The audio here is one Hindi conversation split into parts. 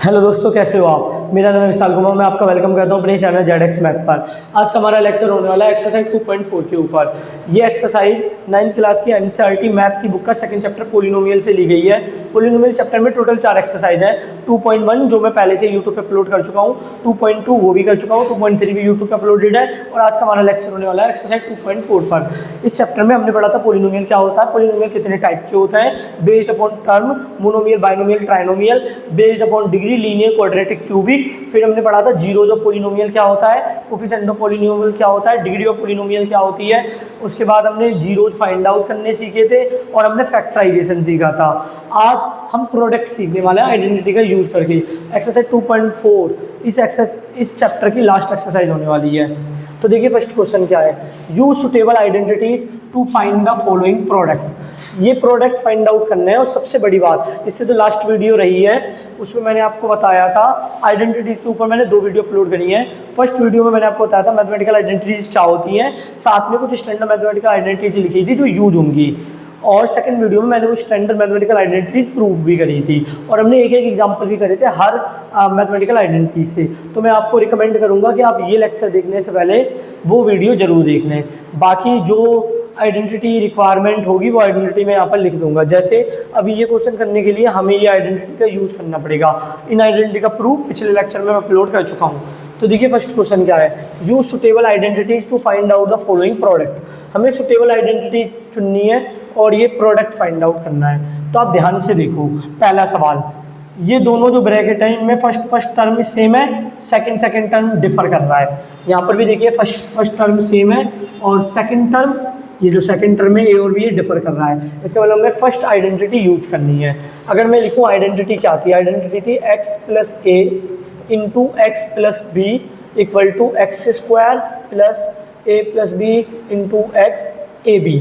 हेलो दोस्तों, कैसे हो आप। मेरा नाम विशाल कुमार, मैं आपका वेलकम करता हूं अपने चैनल जेड मैथ पर। आज का हमारा लेक्चर होने वाला है एक्सरसाइज 2.4 के ऊपर। ये एक्सरसाइज 9th क्लास की एनसीईआरटी मैथ की बुक का सेकंड चैप्टर पोलिनोमियल से ली गई है। पोलिनोमियल चैप्टर में टोटल 4 एक्सरसाइज है। 2.1 जो मैं पहले से यूट्यूब पर अपलोड कर चुका हूँ, 2.2 वो भी कर चुका हूँ, 2.3 भी यूट्यूब पर अपलोडेड है, और आज का हमारा लेक्चर होने वाला है एक्सरसाइज 2.4 पर। इस चैप्टर में हमने पढ़ा था पोलिनोमियल क्या होता है, पोलिनोमियल कितने टाइप के होते हैं, based upon term, monomial, binomial, trinomial, based upon degree, linear, quadratic, cubic. फिर हमने पढ़ा था जीरोज ऑफ पोलिनोमियल क्या होता है, कोफिशिएंट ऑफ पोलिनोमियल क्या होता है, डिग्री ऑफ पोलिनोमियल क्या होती है। उसके बाद हमने जीरोज फाइंड आउट करने सीखे थे और हमने फैक्टराइजेशन सीखा था। आज हम प्रोडक्ट सीखने वाले हैं आइडेंटिटी का यूज करके। एक्सरसाइज 2.4 इस चैप्टर की लास्ट एक्सरसाइज होने वाली है। तो देखिए फर्स्ट क्वेश्चन क्या है, use suitable identity to find the following product. ये प्रोडक्ट फाइंड आउट करना है। और सबसे बड़ी बात, इससे जो लास्ट वीडियो रही है उसमें मैंने आपको बताया था आइडेंटिटीज के ऊपर मैंने 2 वीडियो अपलोड करी हैं। फर्स्ट वीडियो में मैंने आपको बताया था मैथमेटिकल आइडेंटिटीज क्या होती हैं, साथ में कुछ स्टैंडर्ड मैथमेटिकल आइडेंटिटीज लिखी थी जो यूज होंगी। और सेकंड वीडियो में मैंने वो स्टैंडर्ड मैथमेटिकल आइडेंटिटी प्रूफ भी करी थी, और हमने एक एक एग्जांपल भी करे थे हर मैथमेटिकल आइडेंटिटी से। तो मैं आपको रिकमेंड करूंगा कि आप ये लेक्चर देखने से पहले वो वीडियो जरूर देख लें। बाकी जो आइडेंटिटी रिक्वायरमेंट होगी वो आइडेंटिटी मैं यहाँ पर लिख दूंगा। जैसे अभी ये क्वेश्चन करने के लिए हमें ये आइडेंटिटी का यूज करना पड़ेगा। इन आइडेंटिटी का प्रूफ पिछले लेक्चर में मैं अपलोड कर चुका हूँ। तो देखिए फर्स्ट क्वेश्चन क्या है, use suitable identities to find out the following product. हमें सुटेबल आइडेंटिटी चुननी है और ये प्रोडक्ट फाइंड आउट करना है। तो आप ध्यान से देखो, पहला सवाल, ये दोनों जो ब्रैकेट है इनमें फर्स्ट टर्म सेम है, सेकंड टर्म डिफर कर रहा है। यहाँ पर भी देखिए फर्स्ट टर्म सेम है और सेकंड टर्म, ये जो सेकंड टर्म है ए और बी ये डिफर कर रहा है। इसका मतलब हमें फर्स्ट आइडेंटिटी यूज करनी है। अगर मैं लिखूँ आइडेंटिटी क्या थी, आइडेंटिटी थी x plus a into x plus b equal to x square plus a plus b into x a b.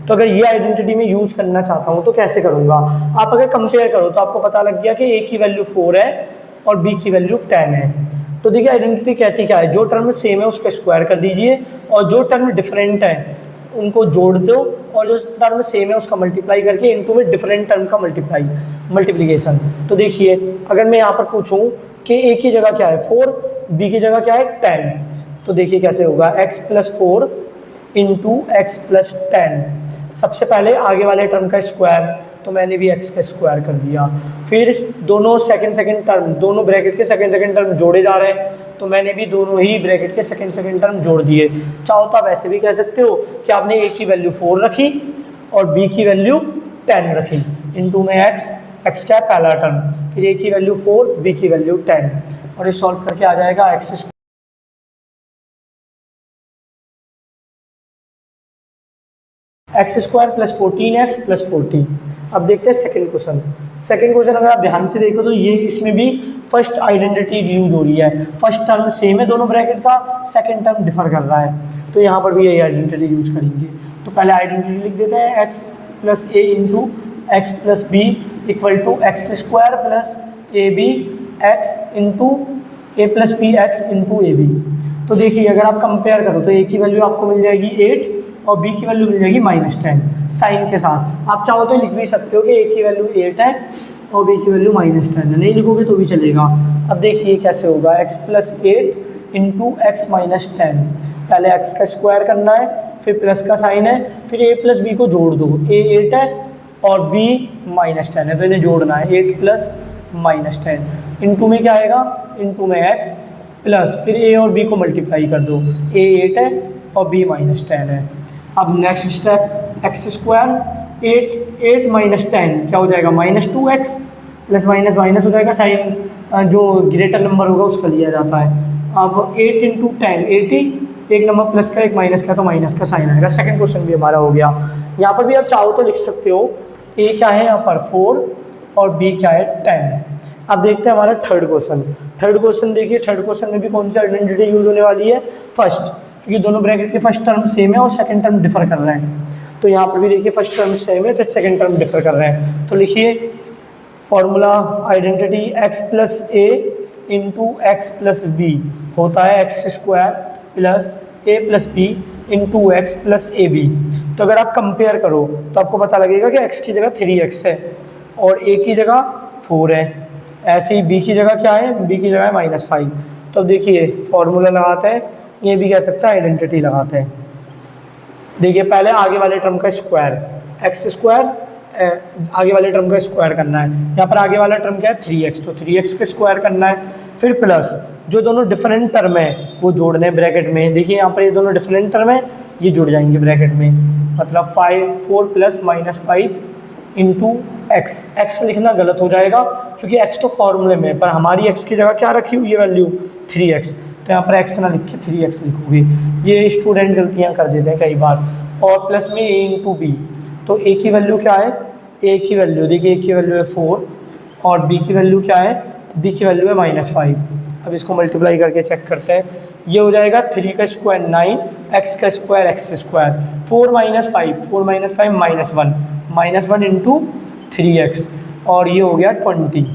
तो अगर ये आइडेंटिटी में यूज करना चाहता हूँ तो कैसे करूँगा। आप अगर कंपेयर करो तो आपको पता लग गया कि ए की वैल्यू 4 है और बी की वैल्यू 10 है। तो देखिए आइडेंटिटी कहती क्या है, जो टर्म सेम है उसका स्क्वायर कर दीजिए और जो टर्म डिफरेंट है उनको जोड़ दो, और जो टर्म सेम है उसका मल्टीप्लाई करके इनटू में डिफरेंट टर्म का मल्टीप्लिकेशन। तो देखिए अगर मैं यहाँ पर पूछूं कि ए की जगह क्या है 4, बी की जगह क्या है 10, तो देखिए कैसे होगा, x plus 4 into x plus 10। सबसे पहले आगे वाले टर्म का स्क्वायर, तो मैंने भी x का स्क्वायर कर दिया। फिर दोनों सेकंड टर्म, दोनों ब्रैकेट के सेकंड टर्म जोड़े जा रहे हैं, तो मैंने भी दोनों ही ब्रैकेट के सेकंड टर्म जोड़ दिए। चाहो तो आप ऐसे भी कह सकते हो कि आपने a की वैल्यू 4 रखी और b की वैल्यू 10 रखी, इनटू में x का पहला टर्म, फिर a की वैल्यू 4, b की वैल्यू 10, और ये सॉल्व करके आ जाएगा x square plus 14x plus 40। अब देखते हैं सेकंड क्वेश्चन अगर आप ध्यान से देखो तो ये इसमें भी फर्स्ट आइडेंटिटी यूज हो रही है। फर्स्ट टर्म सेम है दोनों ब्रैकेट का, सेकंड टर्म डिफर कर रहा है, तो यहाँ पर भी यही आइडेंटिटी यूज करेंगे। तो पहले आइडेंटिटी लिख देते हैं, x plus a into x plus b equal to x square plus a b x into a plus b x into a b. तो देखिए अगर आप कंपेयर करो तो ए की वैल्यू आपको मिल जाएगी 8 और b की वैल्यू मिल जाएगी -10 साइन के साथ। आप चाहो तो लिख भी सकते हो कि a की वैल्यू 8 है और b की वैल्यू -10 है, नहीं लिखोगे तो भी चलेगा। अब देखिए कैसे होगा, x plus 8 into x minus 10, पहले x का स्क्वायर करना है, फिर प्लस का साइन है, फिर a प्लस बी को जोड़ दो, a 8 है और b -10 है, तो इन्हें जोड़ना है, 8 प्लस -10 इंटू में क्या आएगा, इंटू में x प्लस फिर a और b को मल्टीप्लाई कर दो, a 8 है और b -10 है। अब next step, x square 8 minus 10 क्या हो जाएगा, -2x प्लस माइनस हो जाएगा, साइन जो ग्रेटर नंबर होगा उसका लिया जाता है। अब 8 इंटू 10 80, एक नंबर प्लस का एक माइनस का, तो माइनस का साइन आएगा। सेकंड क्वेश्चन भी हमारा हो गया। यहाँ पर भी आप चाहो तो लिख सकते हो, a क्या है यहाँ पर 4 और b क्या है 10। अब देखते हैं हमारा थर्ड क्वेश्चन देखिए थर्ड क्वेश्चन में भी कौन सी आइडेंटिटी यूज होने वाली है, फर्स्ट, क्योंकि दोनों ब्रैकेट के फर्स्ट टर्म सेम है और सेकंड टर्म डिफर कर रहे हैं। तो यहाँ पर भी देखिए फर्स्ट टर्म सेम है तो सेकंड टर्म डिफर कर रहे हैं। तो लिखिए formula identity x plus a into x plus b होता है x square plus a plus b into x plus a b. तो अगर आप कंपेयर करो तो आपको पता लगेगा कि x की जगह 3x है और a की जगह 4 है। ऐसे ही बी की जगह क्या है, बी की जगह है -5। तो अब देखिए फॉर्मूला लगाते हैं, ये भी कह सकते हैं आइडेंटिटी लगाते हैं। देखिए पहले आगे वाले टर्म का स्क्वायर, एक्स स्क्वायर, आगे वाले टर्म का स्क्वायर करना है। यहाँ पर आगे वाला टर्म क्या है 3x, तो 3x का स्क्वायर करना है। फिर प्लस जो दोनों डिफरेंट टर्म है वो जोड़ने हैं ब्रैकेट में। देखिए यहाँ पर ये दोनों डिफरेंट टर्म है, ये जुड़ जाएंगे ब्रैकेट में, मतलब 4 प्लस -5 इंटू एक्स। एक्स लिखना गलत हो जाएगा क्योंकि एक्स तो फॉर्मूले में है, पर हमारी एक्स की जगह क्या रखी हुई है वैल्यू 3x, तो यहाँ पर एक्स ना लिख के 3x लिखोगे। ये स्टूडेंट गलतियाँ कर देते हैं कई बार। और प्लस में a इंटू बी, तो a की वैल्यू क्या है, a की वैल्यू देखिए, a की वैल्यू है 4 और b की वैल्यू क्या है, b की वैल्यू है -5। अब इसको मल्टीप्लाई करके चेक करते हैं, ये हो जाएगा 3 का स्क्वायर 9, x का square x square, 4 - 5 -1 into 3x, और ये हो गया 20।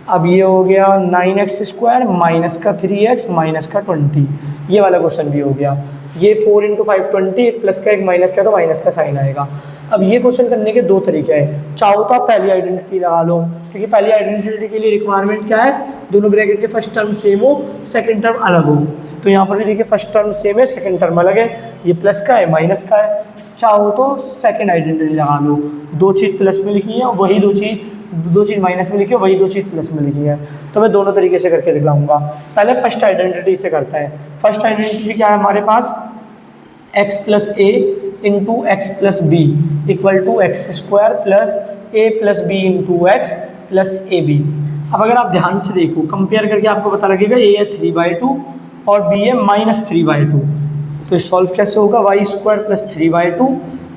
अब ये हो गया 9x स्क्वायर माइनस का 3x माइनस का 20, ये वाला क्वेश्चन भी हो गया। ये 4 इंटू 5 20, एक प्लस का एक माइनस का, तो माइनस का साइन आएगा। अब ये क्वेश्चन करने के दो तरीके हैं, चाहो तो आप पहली आइडेंटिटी लगा लो, क्योंकि पहली आइडेंटिटी के लिए रिक्वायरमेंट क्या है, दोनों ब्रैकेट के फर्स्ट टर्म सेम हो, सेकंड टर्म अलग हो। तो यहाँ पर भी देखिए फर्स्ट टर्म सेम है, सेकंड टर्म अलग है, ये प्लस का है माइनस का है। चाहो तो सेकंड आइडेंटिटी लगा लो, दो चीज़ प्लस में लिखी है वही दो चीज़ माइनस में लिखी है, वही दो चीज़ प्लस में लिखी है। तो मैं दोनों तरीके से करके दिखाऊंगा। पहले फर्स्ट आइडेंटिटी से करते हैं। फर्स्ट आइडेंटिटी क्या है हमारे पास, x plus a into x plus b equal to x square plus a plus b into x plus a b. अब अगर आप ध्यान से देखो, कंपेयर करके आपको पता लगेगा a है 3/2 और b है -3/2। तो सॉल्व कैसे होगा, y square plus 3/2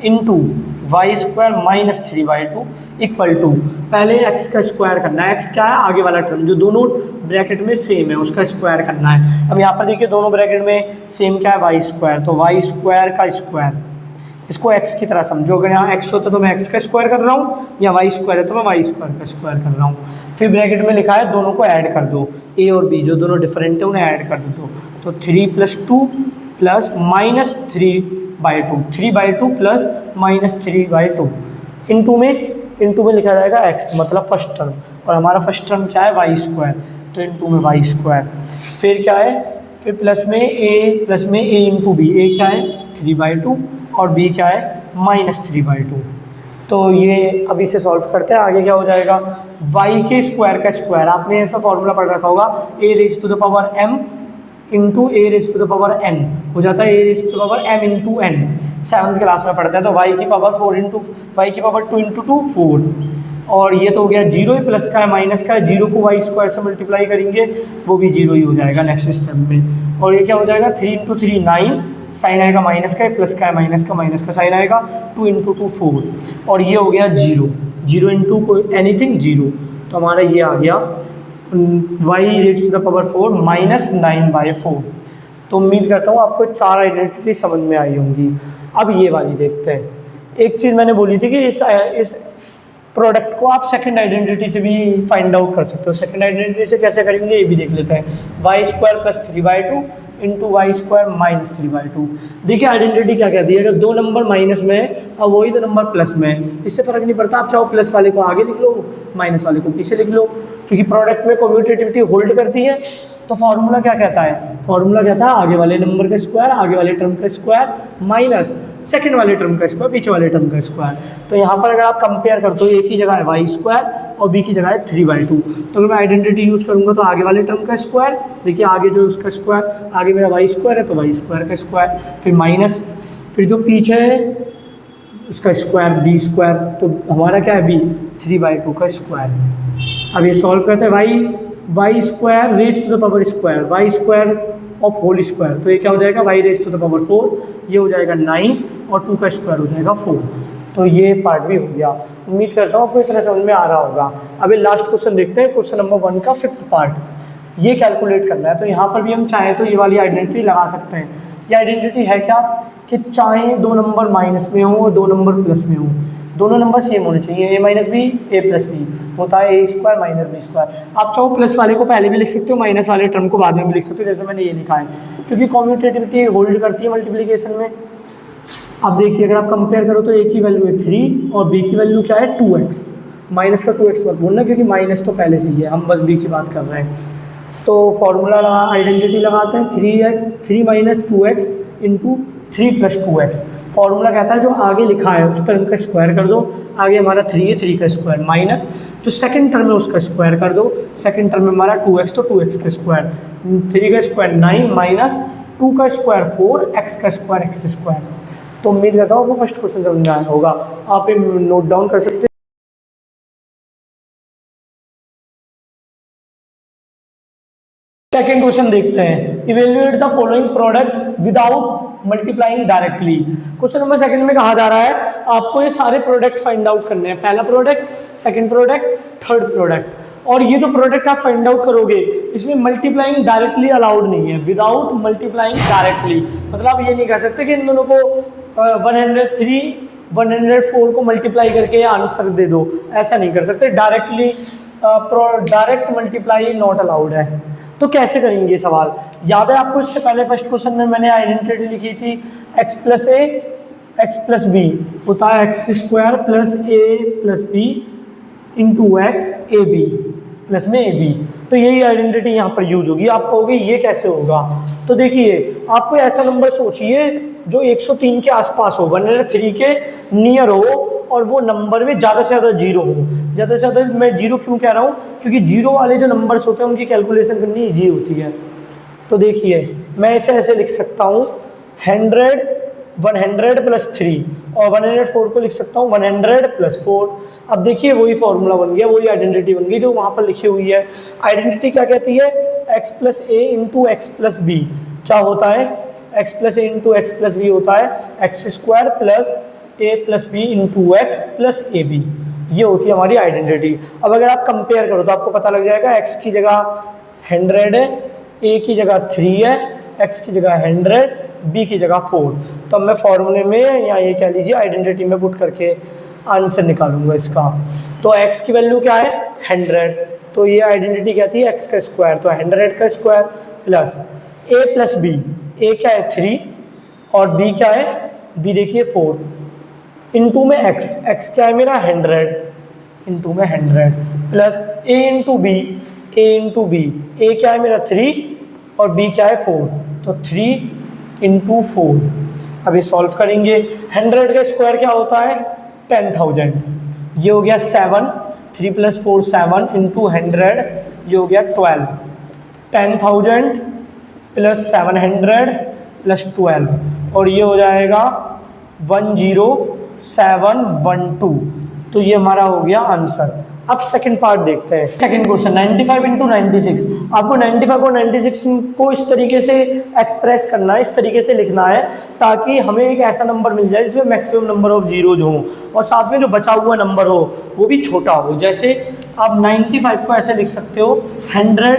into y square -3/2 equal to, पहले x का स्क्वायर करना है। x क्या है, आगे वाला टर्म जो दोनों ब्रैकेट में सेम है उसका स्क्वायर करना है। अब यहाँ पर देखिए दोनों ब्रैकेट में सेम क्या है, वाई स्क्वायर, तो वाई स्क्वायर का स्क्वायर, इसको x की तरह समझो। अगर यहाँ x होता तो मैं x का स्क्वायर कर रहा हूँ, या वाई स्क्वायर है तो मैं वाई स्क्वायर का स्क्वायर कर रहा हूँ। फिर ब्रैकेट में लिखा है दोनों को ऐड कर दो, a और b जो दोनों डिफरेंट है उन्हें ऐड कर दो। तो 3 + 2 प्लस -3/2, 3/2 प्लस -3/2 इंटू में लिखा जाएगा x, मतलब फर्स्ट टर्म, और हमारा फर्स्ट टर्म क्या है वाई स्क्वायर, तो इंटू में वाई स्क्वायर। फिर क्या है, फिर प्लस में a इंटू बी, a क्या है 3/2 और b क्या है -3/2। तो ये अभी से सॉल्व करते हैं, आगे क्या हो जाएगा, y के स्क्वायर का स्क्वायर, आपने ऐसा फॉर्मूला पढ़ रखा होगा, a⁻m इंटू a⁻n हो जाता है a⁻m into n, 7th class में पढ़ते हैं। तो y की पावर 2 इंटू 2 4, और ये तो हो गया 0 ही, प्लस का है माइनस का है, 0 को वाई स्क्वायर से मल्टीप्लाई करेंगे वो भी 0 ही हो जाएगा नेक्स्ट स्टेप में। और ये क्या हो जाएगा 3 इंटू 3 9, साइन आएगा माइनस का, प्लस का है माइनस का साइन आएगा, 2 इंटू 2 4, और ये हो गया 0 इंटू को एनीथिंग 0। तो हमारा ये आ गया y⁻4 -9/4। तो उम्मीद करता हूँ आपको 4 आइडेंटिटी समझ में आई होंगी। अब ये वाली देखते हैं। एक चीज़ मैंने बोली थी कि इस प्रोडक्ट को आप सेकंड आइडेंटिटी से भी फाइंड आउट कर सकते हो। सेकंड आइडेंटिटी से कैसे करेंगे ये भी देख लेते हैं। Y square plus 3/2 into y square -3/2। देखिए आइडेंटिटी क्या कहती है, अगर दो नंबर माइनस में है और वही दो नंबर प्लस में है, इससे फ़र्क नहीं पड़ता, आप चाहो प्लस वाले को आगे लिख लो, माइनस वाले को पीछे लिख लो, क्योंकि प्रोडक्ट में कम्यूटेटिविटी होल्ड करती है। तो फॉर्मूला क्या कहता है, फॉर्मूला कहता है आगे वाले नंबर का स्क्वायर, आगे वाले टर्म का स्क्वायर माइनस सेकंड वाले टर्म का स्क्वायर, पीछे वाले टर्म का स्क्वायर। तो यहाँ पर अगर आप कंपेयर करते हो, ए की जगह है वाई स्क्वायर और बी की जगह है 3/2, तो अगर मैं आइडेंटिटी यूज करूँगा तो आगे वाले टर्म का स्क्वायर, देखिए आगे जो उसका स्क्वायर, आगे मेरा वाई स्क्वायर है तो वाई स्क्वायर का स्क्वायर, फिर माइनस, फिर जो पीछे है उसका स्क्वायर बी स्क्वायर, तो हमारा क्या है बी 3/2 का स्क्वायर। अब ये सॉल्व करते हैं, y square raise to the power square, y square of whole square, तो ये क्या हो जाएगा y raise to the power 4, ये हो जाएगा 9 और 2 का स्क्वायर हो जाएगा 4। तो ये पार्ट भी हो गया। उम्मीद करता हूँ आपको इतना समझ में आ रहा होगा। अभी लास्ट क्वेश्चन देखते हैं, क्वेश्चन नंबर 1 का 5th पार्ट। ये कैलकुलेट करना है, तो यहाँ पर भी हम चाहें तो ये वाली आइडेंटिटी लगा सकते हैं। ये आइडेंटिटी है क्या कि चाहे दो नंबर माइनस में हो और दो नंबर प्लस में हो, दोनों नंबर सेम होने चाहिए, a minus b a plus b होता है a square minus b square. आप चाहो प्लस वाले को पहले भी लिख सकते हो, माइनस वाले टर्म को बाद में भी लिख सकते हो, जैसे मैंने ये लिखा है, क्योंकि कम्यूटेटिविटी होल्ड करती है मल्टीप्लिकेशन में। अब देखिए अगर आप कंपेयर करो तो a की वैल्यू है 3 और b की वैल्यू क्या है 2x, माइनस का 2x मत बोलना क्योंकि माइनस तो पहले से ही है, हम बस b की बात कर रहे हैं। तो फॉर्मूला लगा, आइडेंटिटी लगाते हैं, 3 minus 2x into 3 plus 2x। Formula कहता है जो आगे लिखा है उस टर्म का स्क्वायर कर दो, आगे हमारा 3 है, 3 का स्क्वायर माइनस जो सेकंड टर्म है उसका स्क्वायर कर दो, सेकंड टर्म में हमारा 2x तो 2x का स्क्वायर, 3 का स्क्वायर 9 माइनस 2 का स्क्वायर 4, x का स्क्वायर x स्क्वायर। तो उम्मीद करता हूँ वो फर्स्ट क्वेश्चन समझ में आया होगा, आप ये नोट डाउन कर सकते हैं। सेकेंड क्वेश्चन देखते हैं, evaluate the following product without multiplying directly. Question number second में कहा जा रहा है आपको ये सारे प्रोडक्ट फाइंड आउट करने हैं, पहला product, second product, third product. और ये जो प्रोडक्ट आप फाइंड आउट करोगे इसमें मल्टीप्लाइंग डायरेक्टली अलाउड नहीं है, विदाउट मल्टीप्लाइंग डायरेक्टली। मतलब आप ये नहीं कह सकते कि इन दोनों को 103 104 को मल्टीप्लाई करके आंसर दे दो, ऐसा नहीं कर सकते। Directly direct multiply not allowed है। तो कैसे करेंगे ये सवाल, याद है आपको इससे पहले फर्स्ट क्वेश्चन में मैंने आइडेंटिटी लिखी थी x plus a x plus b होता है x square plus a plus b into x a b plus में ए बी। तो यही आइडेंटिटी यहाँ पर यूज होगी। आप कहोगे ये कैसे होगा, तो देखिए आपको ऐसा नंबर सोचिए जो 103 के आसपास हो, 103 के नियर हो और वो नंबर में ज़्यादा से ज़्यादा जीरो हो। ज़्यादा से ज़्यादा मैं जीरो क्यों कह रहा हूँ, क्योंकि जीरो वाले जो नंबर्स होते हैं उनकी कैलकुलेशन करनी ईजी होती है। तो देखिए मैं इसे ऐसे लिख सकता हूँ 100 प्लस 3 और 104 को लिख सकता हूँ 100 प्लस 4। अब देखिए वही फॉर्मूला बन गया, वही आइडेंटिटी बन गई जो वहाँ पर लिखी हुई है। आइडेंटिटी क्या कहती है, x plus a into x plus b. क्या होता है, x plus a into x plus b होता है x square plus a plus b into x plus a B. ये होती है हमारी आइडेंटिटी। अब अगर आप कंपेयर करो तो आपको पता लग जाएगा x की जगह 100 है, a की जगह 3 है, x की जगह 100, b की जगह 4। तो अब मैं फॉर्मूले में या ये कह लीजिए आइडेंटिटी में पुट करके आंसर निकालूंगा इसका। तो x की वैल्यू क्या है 100, तो ये आइडेंटिटी कहती है x का स्क्वायर, तो 100 का square plus a plus b, a क्या है 3 और b क्या है, b देखिए 4 इंटू में x क्या है मेरा 100 इंटू में 100 plus a into b, a क्या है मेरा 3 और b क्या है 4, तो 3 इंटू 4। अब ये सॉल्व करेंगे, 100 का स्क्वायर क्या होता है 10,000, ये हो गया 7, 3 प्लस 4 7 इंटू 100, ये हो गया 12। 10,000 प्लस 700 प्लस 12 और ये हो जाएगा 10712। तो ये हमारा हो गया आंसर। अब सेकंड पार्ट देखते हैं। Second question 95 into 96। आपको 95 और 96 को इस तरीके से एक्सप्रेस करना है, इस तरीके से लिखना है ताकि हमें एक ऐसा नंबर मिल जाए जिसमें मैक्सिमम नंबर ऑफ जीरोज हो और साथ में जो बचा हुआ नंबर हो वो भी छोटा हो। जैसे आप 95 को ऐसे लिख सकते हो 100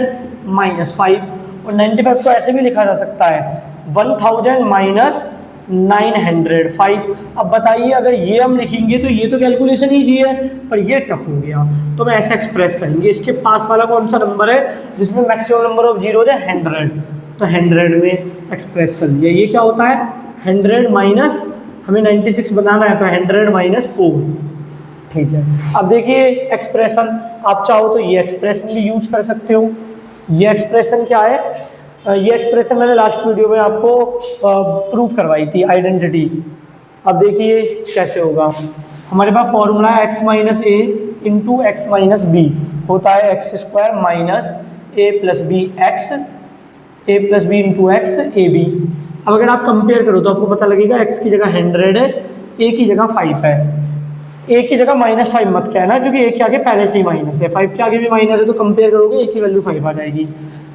माइनस 5 और 95 को ऐसे भी लिखा जा सकता है 1000 माइनस 905। अब बताइए अगर ये हम लिखेंगे तो ये तो कैलकुलेशन ईजी है पर ये टफ हो गया, तो मैं ऐसे एक्सप्रेस करेंगे। इसके पास वाला कौन सा नंबर है जिसमें मैक्सिमम नंबर ऑफ जीरो है 100, तो 100 में एक्सप्रेस कर दिया। ये क्या होता है 100 माइनस, हमें 96 बनाना है तो 100 माइनस 4, ठीक है। अब देखिए एक्सप्रेशन, आप चाहो तो ये एक्सप्रेशन भी यूज कर सकते हो। ये एक्सप्रेशन क्या है, ये एक्सप्रेशन मैंने लास्ट वीडियो में आपको प्रूफ करवाई थी आइडेंटिटी। अब देखिए कैसे होगा, हमारे पास फॉर्मूला है x minus a into x minus b होता है x square minus a plus b x, a plus b into x a b. अब अगर आप कंपेयर करो तो आपको पता लगेगा x की जगह 100 है, a की जगह 5 है। a की जगह -5 मत कहना क्योंकि a के आगे पहले से ही माइनस है, 5 के आगे भी माइनस है, तो कंपेयर करोगे a की वैल्यू 5 आ जाएगी।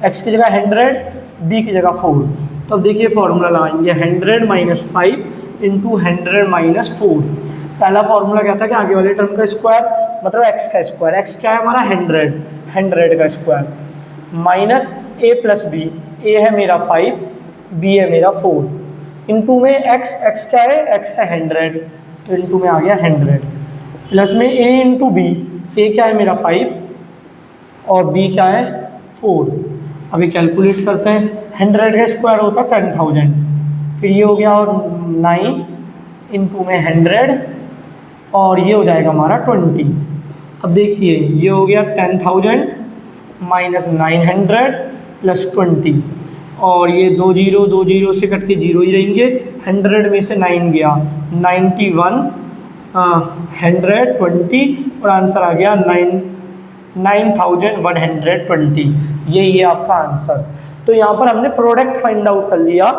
x की जगह 100, b की जगह 4। तो अब देखिए फॉर्मूला लगाएंगे 100 माइनस 5 इंटू 100 माइनस 4। पहला फॉर्मूला कहता है कि आगे वाले टर्म का स्क्वायर मतलब x का स्क्वायर, x क्या है हमारा 100 का square minus a plus b, a है मेरा 5, b है मेरा 4 इंटू में x क्या है, x है 100 तो इंटू में आ गया 100 प्लस में a इंटू बी, a क्या है मेरा 5 और b क्या है 4। अभी कैलकुलेट करते हैं, 100 का स्क्वायर होता है 10,000, फिर ये हो गया और 9 इंटू में 100 और ये हो जाएगा हमारा 20। अब देखिए ये हो गया 10,000 माइनस 900 प्लस 20, और ये 2 से कट के 0 ही रहेंगे। 100 में से 9 गया 91, 120, और आंसर आ गया 9,120। यही है आपका आंसर। तो यहाँ पर हमने प्रोडक्ट फाइंड आउट कर लिया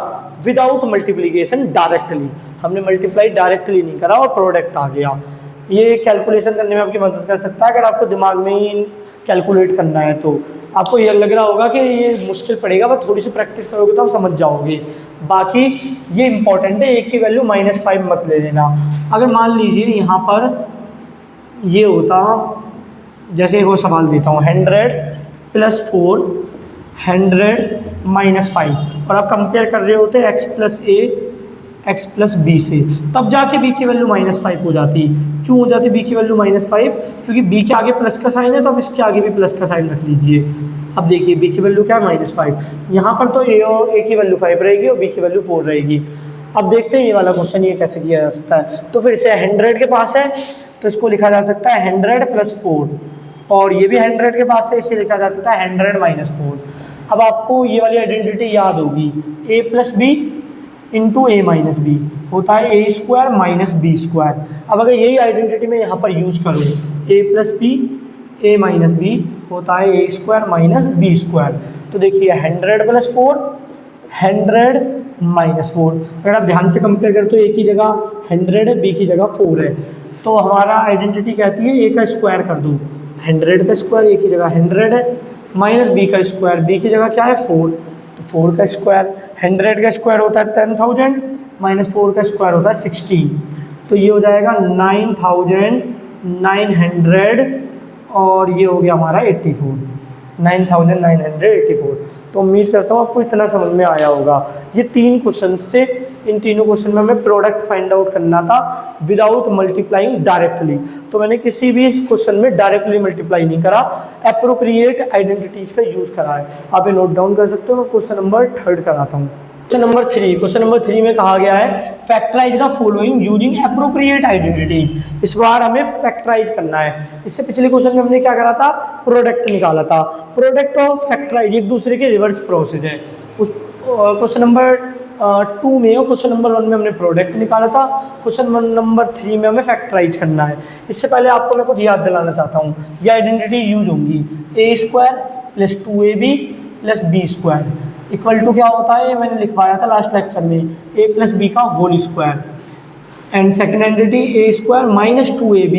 विदाउट मल्टीप्लिकेशन डायरेक्टली, हमने मल्टीप्लाई डायरेक्टली नहीं करा और प्रोडक्ट आ गया। ये कैलकुलेशन करने में आपकी मदद कर सकता है। अगर आपको दिमाग में ही कैलकुलेट करना है तो आपको ये लग रहा होगा कि ये मुश्किल पड़ेगा, बस थोड़ी सी प्रैक्टिस करोगे तो आप समझ जाओगे। बाकी ये इंपॉर्टेंट है, एक की वैल्यू -5 मत ले लेना। अगर मान लीजिए यहाँ पर ये होता, जैसे वो सवाल देता हूँ 100 + 4 100 - 5, और आप कंपेयर कर रहे होते x + a x + b से, तब जाके b की वैल्यू -5 हो जाती। क्यों हो जाती b की वैल्यू -5? क्योंकि b के आगे प्लस का साइन है, तो आप इसके आगे भी प्लस का साइन रख लीजिए। अब देखिए b की वैल्यू क्या है -5, यहाँ पर तो a की वैल्यू 5 रहेगी और b की वैल्यू 4 रहेगी। अब देखते हैं ये वाला क्वेश्चन ये कैसे किया जा सकता है। तो फिर से 100 के पास है तो इसको लिखा जा सकता है 100 + 4, और ये भी 100 के पास है, इसे लिखा जा सकता है 100 - 4। अब आपको ये वाली आइडेंटिटी याद होगी, a + b × a - b होता है a² - b²। अब अगर यही आइडेंटिटी मैं यहाँ पर यूज करूँ, a + b a - b होता है a² - b²। तो देखिए 100 + 4 100 - 4, अगर आप ध्यान से कंपेयर करें तो a की जगह 100 है, b की जगह 4 है। तो हमारा आइडेंटिटी कहती है a का स्क्वायर कर दो, 100 का स्क्वायर a की जगह 100 है, माइनस b का स्क्वायर b की जगह क्या है 4, तो 4 का स्क्वायर। 100 का स्क्वायर होता है 10,000 माइनस 4 का स्क्वायर होता है 16, तो ये हो जाएगा 9,900, और ये हो गया हमारा 84, 9,984। तो उम्मीद करता हूँ आपको इतना समझ में आया होगा। ये 3 क्वेश्चन थे, इन तीनों क्वेश्चन में हमें प्रोडक्ट फाइंड आउट करना था विदाउट मल्टीप्लाइंग डायरेक्टली। तो मैंने किसी भी क्वेश्चन में डायरेक्टली मल्टीप्लाई नहीं करा, एप्रोप्रिएट आइडेंटिटीज का यूज करा है। आप ये नोट डाउन कर सकते हो। मैं क्वेश्चन नंबर 3 कराता हूँ। क्वेश्चन नंबर 3 में कहा गया है factorise the following using appropriate identities. इस बार हमें फैक्टराइज करना है। इससे पिछले क्वेश्चन में हमने क्या करा था, प्रोडक्ट निकाला था। प्रोडक्ट और फैक्टराइज एक दूसरे के रिवर्स प्रोसेस है। उस क्वेश्चन नंबर 2 में और क्वेश्चन नंबर 1 में हमने प्रोडक्ट निकाला था, क्वेश्चन नंबर 3 में हमें फैक्टराइज करना है। इससे पहले आपको मैं कुछ याद दिलाना चाहता हूँ, ये आइडेंटिटी यूज होंगी a² + 2ab + b² equal to क्या होता है, मैंने लिखवाया था लास्ट लेक्चर में, a + b का whole square, and second identity a² - 2ab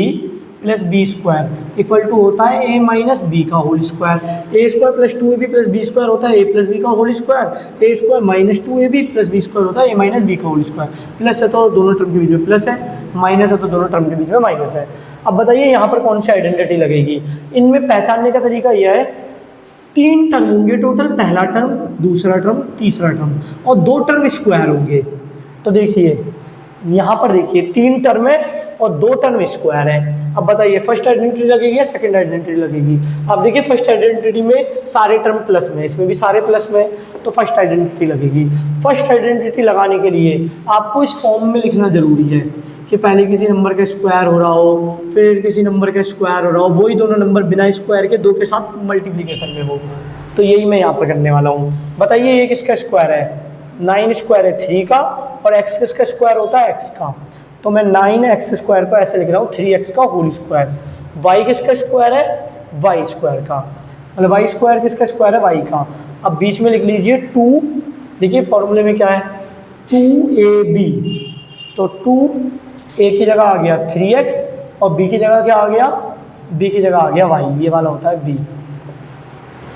+ b² equal to होता है a - b का whole square. a² + 2ab + b² होता है a + b का whole square, a² - 2ab + b² होता है a - b का होल स्क्वायर। प्लस है तो दोनों टर्म के बीच में प्लस है, माइनस है तो दोनों टर्म के बीच में माइनस है। अब बताइए यहाँ पर कौन सी आइडेंटिटी लगेगी। इनमें पहचानने का तरीका यह है, 3 टर्म होंगे टोटल, पहला टर्म, दूसरा टर्म, तीसरा टर्म, और 2 टर्म स्क्वायर होंगे। तो देखिए यहाँ पर देखिए 3 टर्म है और 2 टर्म स्क्वायर है। अब बताइए फर्स्ट आइडेंटिटी लगेगी या सेकंड आइडेंटिटी लगेगी। अब देखिए फर्स्ट आइडेंटिटी में सारे टर्म प्लस में, इसमें भी सारे प्लस में, तो फर्स्ट आइडेंटिटी लगेगी। फर्स्ट आइडेंटिटी लगाने के लिए आपको इस फॉर्म में लिखना जरूरी है कि पहले किसी नंबर का स्क्वायर हो रहा हो, फिर किसी नंबर का स्क्वायर हो रहा हो, वही दोनों नंबर बिना स्क्वायर के 2 के साथ मल्टीप्लिकेशन में हो। तो यही मैं यहाँ पर करने वाला हूँ। बताइए ये किसका स्क्वायर है, 9 स्क्वायर है 3 का, और x किसका स्क्वायर होता है x का, तो मैं 9x² को ऐसे लिख रहा हूँ 3x का होल स्क्वायर। y किसका स्क्वायर है, y² का, मतलब y² किसका स्क्वायर है, y का। अब बीच में लिख लीजिए 2, देखिए फॉर्मूले में क्या है 2ab, तो 2a की जगह आ गया 3x और b की जगह क्या आ गया, b की जगह आ गया y, ये वाला होता है b।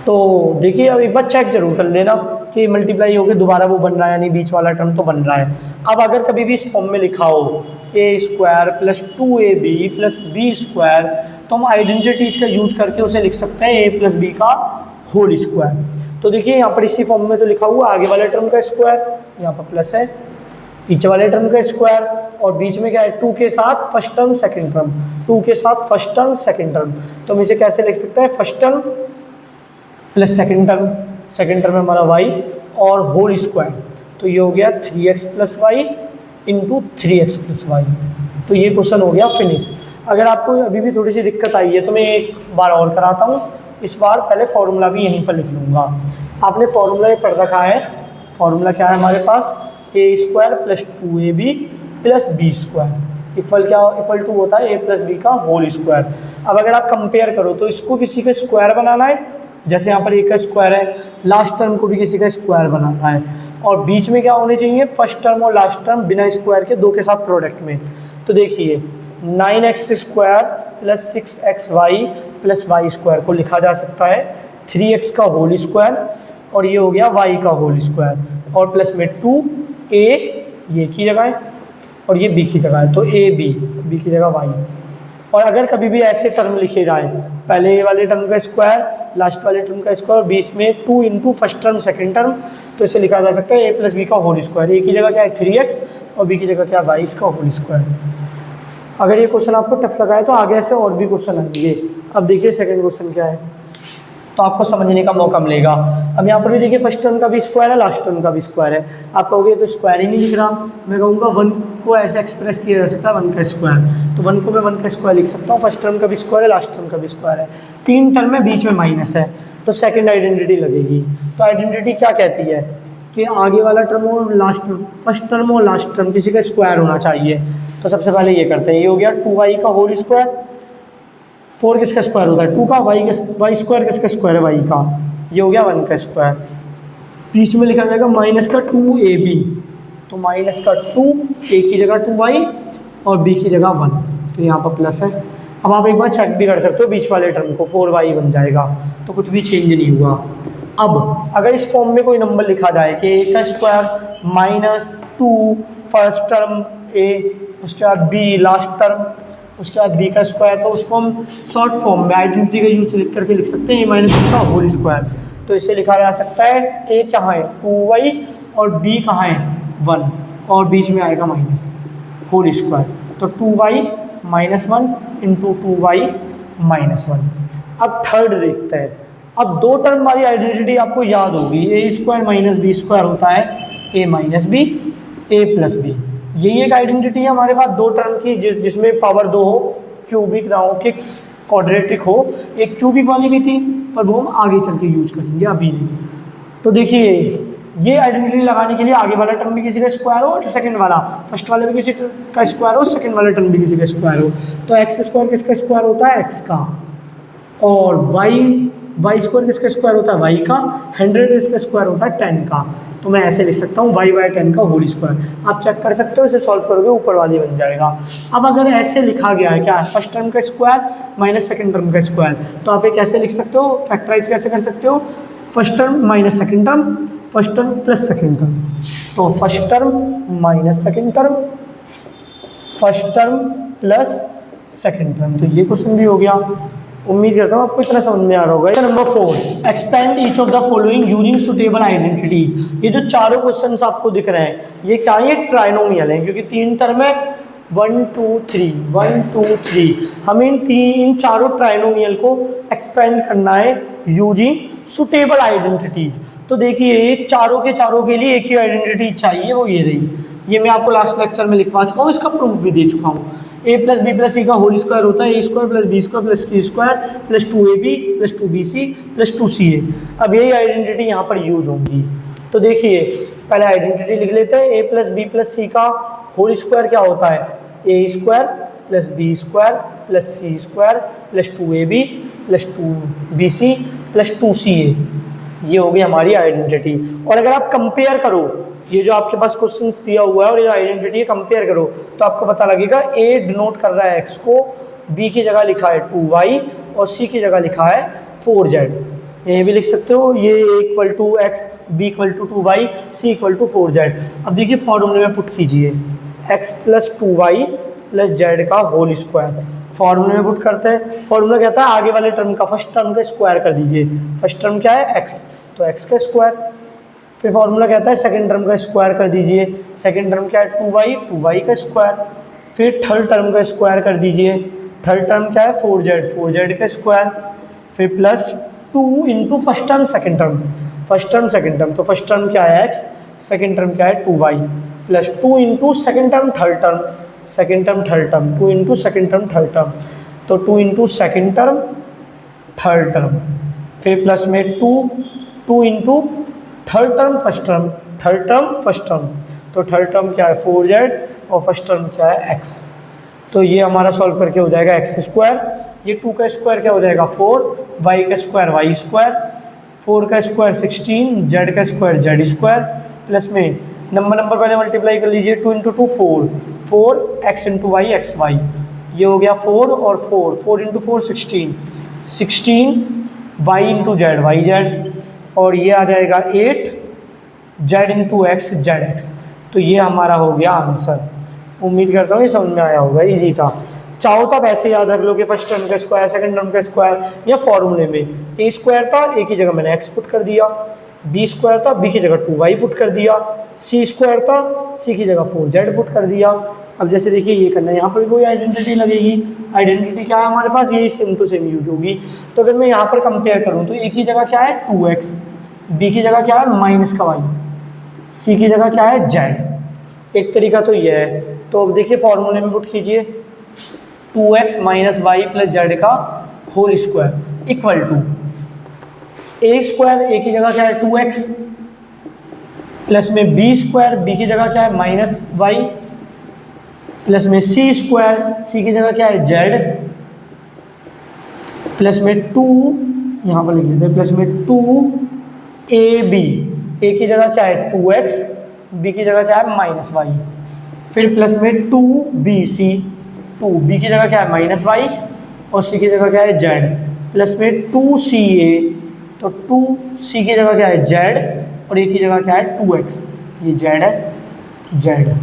तो देखिए अब एक बार चेक जरूर कर लेना कि मल्टीप्लाई होकर दोबारा वो बन रहा है, यानी बीच वाला टर्म तो बन रहा है। अब अगर कभी भी इस फॉर्म में लिखा हो a² + 2ab + b², तो हम आइडेंटिटीज का यूज करके उसे लिख सकते हैं a + b का होल स्क्वायर। तो देखिए यहाँ पर इसी फॉर्म में तो लिखा हुआ आगे वाले टर्म का स्क्वायर, यहाँ पर प्लस है, पीछे वाले टर्म का स्क्वायर, और बीच में क्या है 2 के साथ फर्स्ट टर्म सेकेंड टर्म, 2 के साथ फर्स्ट टर्म सेकेंड टर्म। तो हम इसे कैसे लिख सकते हैं, first term plus second term है हमारा y और होल स्क्वायर, तो ये हो गया 3x + y × 3x + y। तो ये क्वेश्चन हो गया फिनिश। अगर आपको अभी भी थोड़ी सी दिक्कत आई है तो मैं एक बार और कराता हूँ। इस बार पहले फॉर्मूला भी यहीं पर लिख लूँगा। आपने फॉर्मूला ये पढ़ रखा है। फॉर्मूला क्या है हमारे पास, a square plus 2ab plus b square equal क्या इक्वल टू होता है ए प्लस बी का होल स्क्वायर। अब अगर आप कंपेयर करो तो इसको किसी का स्क्वायर बनाना है, जैसे यहाँ पर ए का स्क्वायर है, लास्ट टर्म को भी किसी का स्क्वायर बनाना है, और बीच में क्या होने चाहिए, फर्स्ट टर्म और लास्ट टर्म बिना स्क्वायर के दो के साथ प्रोडक्ट में। तो देखिए 9x square plus 6xy plus y square को लिखा जा सकता है 3x का होल स्क्वायर, और ये हो गया y का होल स्क्वायर, और प्लस में 2a ये की जगह है और ये b की जगह है, तो a b की जगह y। और अगर कभी भी ऐसे टर्म लिखे जाए, पहले ए वाले टर्म का स्क्वायर, लास्ट वाले टर्म का स्क्वायर, बीच में 2 into first term second term, तो इसे लिखा जा सकता है ए प्लस बी का होल स्क्वायर। ए की जगह क्या है 3x और बी की जगह क्या है वाई का होल स्क्वायर। अगर ये क्वेश्चन आपको टफ लगा है तो आगे ऐसे और भी क्वेश्चन आएंगे। अब देखिए सेकंड क्वेश्चन क्या है, तो आपको समझने का मौका मिलेगा। अब यहाँ पर भी देखिए फर्स्ट टर्म का भी स्क्वायर है, लास्ट टर्म का भी स्क्वायर है। आप कहोगे तो स्क्वायर ही नहीं दिख रहा, मैं कहूँगा 1 को ऐसे एक्सप्रेस किया जा सकता है 1 का स्क्वायर, तो 1 को मैं 1 का स्क्वायर लिख सकता हूँ। फर्स्ट टर्म का भी स्क्वायर है, लास्ट टर्म का भी स्क्वायर है, 3 टर्म में बीच में माइनस है, तो सेकेंड आइडेंटिटी लगेगी। तो आइडेंटिटी क्या कहती है कि आगे वाला टर्म और लास्ट फर्स्ट टर्म और लास्ट टर्म किसी का स्क्वायर होना चाहिए। तो सबसे पहले ये करते हैं, ये हो गया 2y का होल स्क्वायर, 4 किसका स्क्वायर होता है 2 का, वाई स्क्वायर किसका स्क्वायर है y का, ये हो गया 1 का स्क्वायर। बीच में लिखा जाएगा माइनस का 2ab, तो माइनस का 2 a की जगह 2y और b की जगह 1, तो यहाँ पर प्लस है। अब आप एक बार चेक भी कर सकते हो बीच वाले टर्म को, 4y बन जाएगा, तो कुछ भी चेंज नहीं हुआ। अब अगर इस फॉर्म में कोई नंबर लिखा जाए कि a का square minus 2 first term a, उसके बाद b लास्ट टर्म, उसके बाद b का स्क्वायर, तो उसको हम शॉर्ट फॉर्म में आइडेंटिटी का यूज करके लिख सकते हैं a माइनस b का होल स्क्वायर। तो इसे लिखा जा सकता है a कहाँ है 2y और b कहाँ है 1, और बीच में आएगा माइनस होल स्क्वायर, तो 2y minus 1 into 2y minus 1। अब थर्ड देखते हैं। अब 2 टर्म वाली आइडेंटिटी आपको याद होगी, ए स्क्वायर माइनस बी स्क्वायर होता है ए minus b a plus B. यही एक आइडेंटिटी है हमारे पास 2 टर्म की, जिसमें पावर 2 हो, क्यूबिक ना हो कि क्वाड्रेटिक हो। एक क्यूबिक वाली भी थी पर वो हम आगे चल के यूज करेंगे, अभी नहीं। तो देखिए ये आइडेंटिटी लगाने के लिए आगे वाला टर्म भी किसी का स्क्वायर हो और सेकंड वाला फर्स्ट वाले भी किसी का स्क्वायर हो, सेकंड वाला टर्म भी किसी का स्क्वायर हो, तो एक्स स्क्वायर किसका स्क्वायर होता है एक्स का, और वाई स्क्वायर किसका स्क्वायर होता है वाई का, 100 किसका स्क्वायर होता है 10 का। तो मैं ऐसे लिख सकता हूँ y बाई 10 का होल स्क्वायर। आप चेक कर सकते हो, इसे सॉल्व करोगे ऊपर वाली बन जाएगा। अब अगर ऐसे लिखा गया है क्या, फर्स्ट टर्म का स्क्वायर माइनस सेकंड टर्म का स्क्वायर, तो आप ये कैसे लिख सकते हो, फैक्टराइज कैसे कर सकते हो, first term minus second term, first term plus second term, तो first term minus second term, first term plus second term. तो ये क्वेश्चन भी हो गया। उम्मीद करता हूँ आपको इतना समझ में आ रहा होगा। Number 4, expand each of the following using suitable identity. ये जो चारों क्वेश्चंस आपको दिख रहे हैं ये क्या है, ट्राइनोमियल है, क्योंकि 3 टर्म है 1 2 3 1 2 3। हमें इन चारों ट्राइनोमियल को एक्सपेंड करना है यूजिंग सुटेबल आइडेंटिटी। तो देखिए ये चारों के चारों के लिए एक ही आइडेंटिटी चाहिए, वो ये रही। ये मैं आपको लास्ट लेक्चर में लिखवा चुका हूँ, इसका प्रूफ भी दे चुका हूँ। a प्लस बी प्लस सी का होल स्क्वायर होता है a square plus b square plus c square plus 2ab plus 2bc plus 2ca। अब यही आइडेंटिटी यहाँ पर यूज होंगी। तो देखिए पहले आइडेंटिटी लिख लेते हैं। a प्लस बी प्लस सी का होल स्क्वायर क्या होता है, a square plus b square plus c square plus 2ab plus 2bc plus 2ca। ये हो गई हमारी आइडेंटिटी। और अगर आप कंपेयर करो, ये जो आपके पास क्वेश्चंस दिया हुआ है और ये आइडेंटिटी है, कंपेयर करो तो आपको पता लगेगा a डिनोट कर रहा है x को, b की जगह लिखा है 2y और c की जगह लिखा है 4z। ये भी लिख सकते हो, ये a equal to x, b equal to 2y, c equal to 4z। अब देखिए फॉर्मूले में पुट कीजिए x plus 2y plus z का होल स्क्वायर। फॉर्मूले में पुट करते हैं। फॉर्मूला कहता है आगे वाले टर्म का फर्स्ट टर्म का स्क्वायर कर दीजिए। फर्स्ट टर्म क्या है x, तो x का स्क्वायर। फिर फॉर्मूला कहता है सेकंड टर्म का स्क्वायर कर दीजिए। सेकंड टर्म क्या है 2y का स्क्वायर। फिर थर्ड टर्म का स्क्वायर कर दीजिए। थर्ड टर्म क्या है 4z का स्क्वायर। फिर plus 2 into first term second term, first term second term, तो फर्स्ट टर्म क्या है x, सेकंड टर्म क्या है 2y plus 2 into second term third term, second term third term, 2 into second term third term, तो 2 into second term third term, फिर प्लस में 2 into third term first term, third term first term, तो थर्ड टर्म क्या है 4z और फर्स्ट टर्म क्या है x। तो ये हमारा सॉल्व करके हो जाएगा एक्स स्क्वायर, ये 2 का स्क्वायर क्या हो जाएगा 4, y का स्क्वायर y स्क्वायर, 4 का स्क्वायर 16, z का स्क्वायर z स्क्वायर, प्लस में नंबर पहले मल्टीप्लाई कर लीजिए, 2 into 2 4 x into y x y, ये हो गया 4 और 4 into 4 16 y into z y z, और ये आ जाएगा 8 z into x z x. तो ये हमारा हो गया आंसर। उम्मीद करता हूँ ये समझ में आया होगा, इजी था। चाहो तो आप ऐसे याद रख लो कि फर्स्ट टर्म का स्क्वायर सेकंड टर्म का स्क्वायर, या फॉर्मूले में ए स्क्वायर था ए की जगह मैंने एक्स पुट कर दिया, बी स्क्वायर था बी की जगह 2y पुट कर दिया, सी स्क्वायर था सी की जगह 4z पुट कर दिया। अब जैसे देखिए ये करना है, यहाँ पर कोई आइडेंटिटी लगेगी, आइडेंटिटी क्या है हमारे पास, यही सेम टू सेम यूज होगी। तो अगर मैं यहाँ पर कंपेयर करूँ तो ए की जगह क्या है 2x, बी की जगह क्या है माइनस का y, सी की जगह क्या है z। एक तरीका तो ये है। तो अब देखिए फॉर्मूले में पुट कीजिए 2x minus y plus z का whole square equal to a square a की जगह क्या है 2x, प्लस में बी स्क्वायर बी की जगह क्या है माइनस वाई, प्लस में सी स्क्वायर सी की जगह क्या है जेड, प्लस में 2 यहाँ पर लिख लेते हैं, प्लस में 2 ए बी ए की जगह क्या है 2x, बी की जगह क्या है माइनस वाई, फिर प्लस में 2 बी सी, 2 बी की जगह क्या है माइनस वाई और सी की जगह क्या है जेड, प्लस में 2 सी ए, तो 2 सी की जगह क्या है जेड और ए की जगह क्या है 2x, ये जेड है जेड।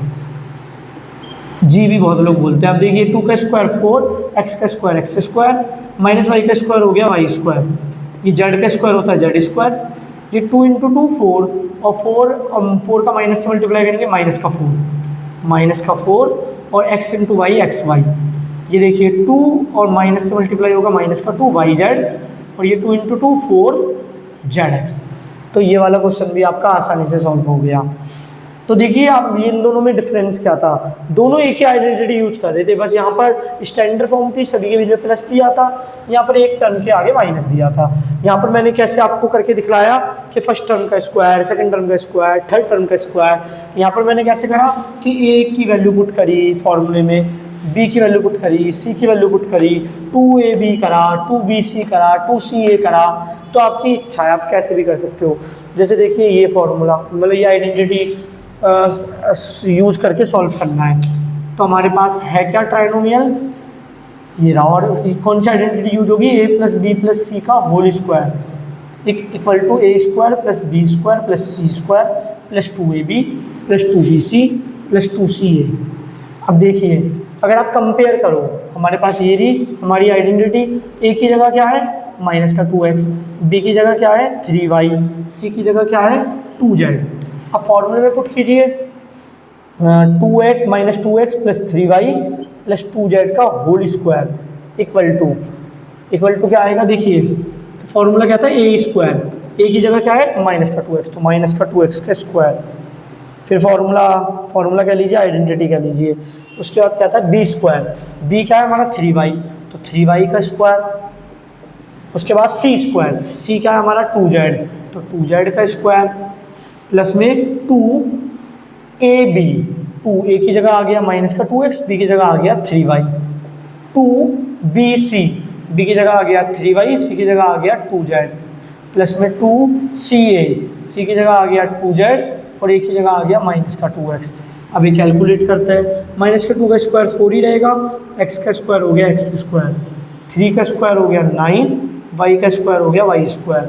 जी भी बहुत लोग बोलते हैं। अब देखिए 2 का स्क्वायर 4, x का square x square, minus y का स्क्वायर हो गया वाई स्क्वायर, ये जेड का स्क्वायर होता है जेड स्क्वायर, ये 2 इंटू 2 4 और 4 का माइनस से मल्टीप्लाई करेंगे माइनस का 4 और x into y x y, ये देखिए 2 और माइनस से मल्टीप्लाई होगा माइनस का 2 वाई जेड और ये 2 इंटू 2 4 जेड एक्स। तो ये वाला क्वेश्चन भी आपका आसानी से सॉल्व हो गया। तो देखिए आप इन दोनों में डिफरेंस क्या था, दोनों एक ही आइडेंटिटी यूज कर रहे थे, बस यहाँ पर स्टैंडर्ड फॉर्म थी, सभी के बीच में प्लस दिया था, यहाँ पर एक टर्म के आगे माइनस दिया था। यहाँ पर मैंने कैसे आपको करके दिखलाया कि फर्स्ट टर्म का स्क्वायर सेकंड टर्म का स्क्वायर थर्ड टर्म का स्क्वायर, यहाँ पर मैंने कैसे करा कि ए की वैल्यू पुट करी फॉर्मूले में, बी की वैल्यू पुट करी, सी की वैल्यू पुट करी, 2ab करा, 2bc करा, 2ca करा। तो आपकी इच्छा है, आप कैसे भी कर सकते हो। जैसे देखिए ये फॉर्मूला मतलब ये आइडेंटिटी यूज करके सॉल्व करना है, तो हमारे पास है क्या ट्राइनोमियल, ये रहा। और कौन सी आइडेंटिटी यूज होगी, a प्लस बी प्लस सी का whole square equal to a square plus b square plus c square plus 2ab plus 2bc plus 2ca। अब देखिए अगर आप कंपेयर करो, हमारे पास ये रही हमारी आइडेंटिटी, a की जगह क्या है माइनस का 2x, b की जगह क्या है 3y, c की जगह क्या है 2z। अब फॉर्मूले में पुट कीजिए 2x minus 2x plus 3y plus 2z का होल स्क्वायर इक्वल टू क्या आएगा, देखिए फॉर्मूला क्या था ए स्क्वायर, ए की जगह क्या है माइनस का 2x, तो माइनस का 2x का स्क्वायर, फिर फॉर्मूला क्या लीजिए आइडेंटिटी क्या लीजिए, उसके बाद क्या था बी स्क्वायर, बी क्या है हमारा 3y, तो 3y का स्क्वायर, उसके बाद सी स्क्वायर, सी क्या है हमारा 2z, तो 2z का स्क्वायर प्लस में 2ab, 2a की जगह आ गया माइनस का 2x, b की जगह आ गया 3y, 2bc, b की जगह आ गया 3y, c की जगह आ गया 2z, प्लस में 2ca, c की जगह आ गया 2z और a की जगह आ गया माइनस का 2x। अभी कैलकुलेट करते हैं, माइनस का 2 का स्क्वायर 4 ही रहेगा, x का स्क्वायर हो गया x स्क्वायर, 3 का स्क्वायर हो गया 9, y का स्क्वायर हो गया y स्क्वायर,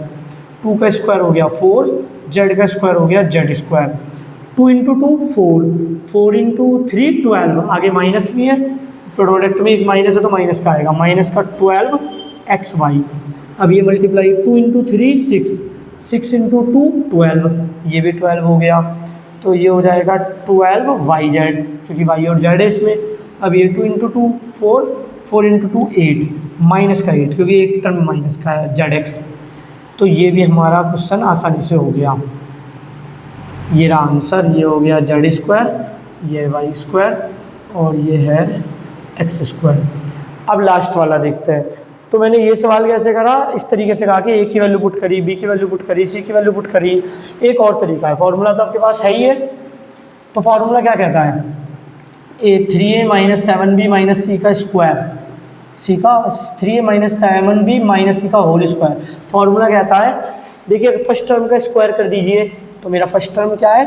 2 का स्क्वायर हो गया 4, z का स्क्वायर हो गया z स्क्वायर, 2 इंटू 2 4, 4 इंटू 3 12, आगे माइनस भी है, प्रोडक्ट में एक माइनस है तो माइनस का आएगा, माइनस का 12xy। अब ये मल्टीप्लाई 2 इंटू 3 6, 6 इंटू 2 12, ये भी 12 हो गया, तो ये हो जाएगा 12yz क्योंकि y और z है इसमें। अब ये 2 इंटू 2 4, 4 इंटू 2 8, माइनस का 8 क्योंकि एक टर्म माइनस का है zx। तो ये भी हमारा क्वेश्चन आसानी से हो गया। ये रहा आंसर, ये हो गया z स्क्वायर, ये y स्क्वायर, और ये है एक्स स्क्वायर। अब लास्ट वाला देखते हैं। तो मैंने ये सवाल कैसे करा, इस तरीके से कहा कि ए की वैल्यू पुट करी, बी की वैल्यू पुट करी, सी की वैल्यू पुट करी। एक और तरीका है, फॉर्मूला तो आपके पास है ही है। तो फॉर्मूला क्या कहता है, ए 3a माइनस 7b माइनस सी का स्क्वायर, सी का 3a माइनस 7b माइनस सी का होल स्क्वायर। फॉर्मूला कहता है, देखिए फर्स्ट टर्म का स्क्वायर कर दीजिए, तो मेरा फर्स्ट टर्म क्या है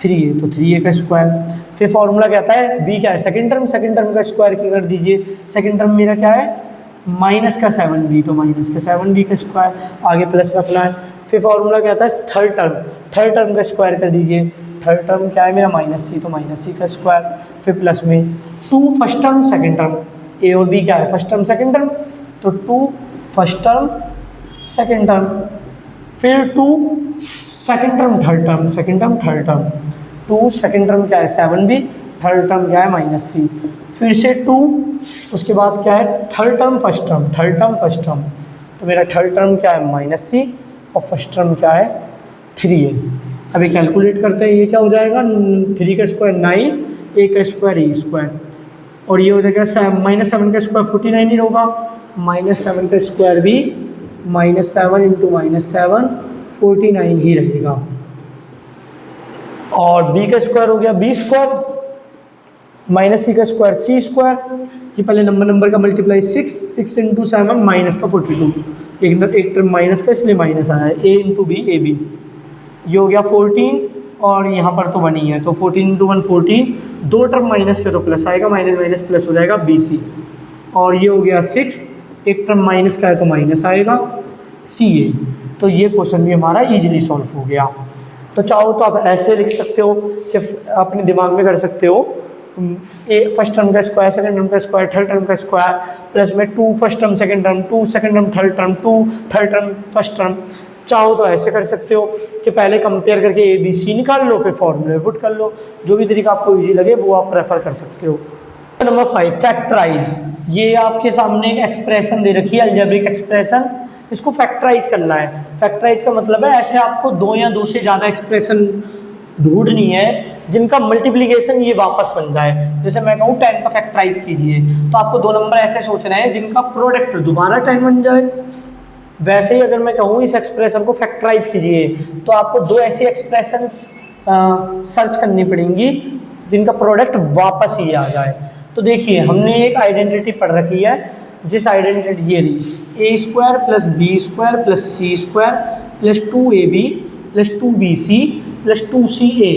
3a, तो 3a का स्क्वायर। फिर फॉर्मूला कहता है b क्या है सेकंड टर्म का स्क्वायर कर दीजिए। सेकंड टर्म मेरा क्या है माइनस का 7b, तो माइनस का 7b का स्क्वायर, आगे प्लस रखना है। फिर फॉर्मूला कहता है थर्ड टर्म का स्क्वायर कर दीजिए। थर्ड टर्म क्या है मेरा माइनस सी, तो माइनस सी का स्क्वायर। फिर प्लस में 2 फर्स्ट टर्म सेकंड टर्म, ए और बी क्या है फर्स्ट टर्म सेकंड टर्म, तो 2 फर्स्ट टर्म सेकंड टर्म। फिर 2 second term third term, second term third term. 2 second term क्या है 7b, थर्ड टर्म क्या है माइनस सी। फिर से 2, उसके बाद क्या है third term first term, third term first term. तो मेरा थर्ड टर्म क्या है माइनस सी और फर्स्ट टर्म क्या है 3a। अभी कैलकुलेट करते हैं, ये क्या हो जाएगा 3 का स्क्वायर 9, a का स्क्वायर ए स्क्वायर, और ये हो जाएगा माइनस 7 का स्क्वायर 49 ही होगा, माइनस 7 का स्क्वायर भी माइनस 7 इंटू माइनस 7 49 ही रहेगा। और b का स्क्वायर हो गया b स्क्वायर माइनस सी का स्क्वायर सी स्क्वायर। ये पहले नंबर का मल्टीप्लाई 6 इंटू 7 माइनस का 42, एक टर्म माइनस का इसलिए माइनस आया है, a into B A B. ये हो गया 14 और यहाँ पर तो 1 ही है, तो 14 इंटू 1 14, 2 टर्म माइनस के तो प्लस आएगा, माइनस माइनस प्लस हो जाएगा BC। और ये हो गया 6, एक टर्म माइनस का है तो माइनस आएगा CA। तो ये क्वेश्चन भी हमारा इजीली सॉल्व हो गया। तो चाहो तो आप ऐसे लिख सकते हो कि अपने दिमाग में कर सकते हो, फर्स्ट टर्म का स्क्वायर सेकंड टर्म का स्क्वायर थर्ड टर्म का स्क्वायर, प्लस में 2 first term second term, 2 second term third term, 2 third term first term. चाहो तो ऐसे कर सकते हो कि पहले कंपेयर करके ABC निकाल लो, फिर फॉर्मूले पुट कर लो। जो भी तरीका आपको इजी लगे वो आप प्रेफर कर सकते हो। Number 5 factorise. ये आपके सामने एक एक्सप्रेशन दे रखी है, अलजेब्रिक एक्सप्रेशन, इसको फैक्टराइज करना है। फैक्टराइज का मतलब है ऐसे आपको 2 या 2 से ज़्यादा एक्सप्रेशन ढूंढनी है जिनका मल्टीप्लिकेशन ये वापस बन जाए। जैसे मैं कहूँ 10 का फैक्टराइज कीजिए, तो आपको 2 नंबर ऐसे सोचना है जिनका प्रोडक्ट दोबारा 10 बन जाए। वैसे ही अगर मैं कहूँ इस एक्सप्रेशन को फैक्टराइज कीजिए, तो आपको 2 ऐसी एक्सप्रेशन सर्च करनी पड़ेंगी जिनका प्रोडक्ट वापस ही आ जाए। तो देखिए हमने एक आइडेंटिटी पढ़ रखी है, जिस आइडेंटिटी ये रही a square plus b square plus c square plus 2ab plus 2bc plus 2ca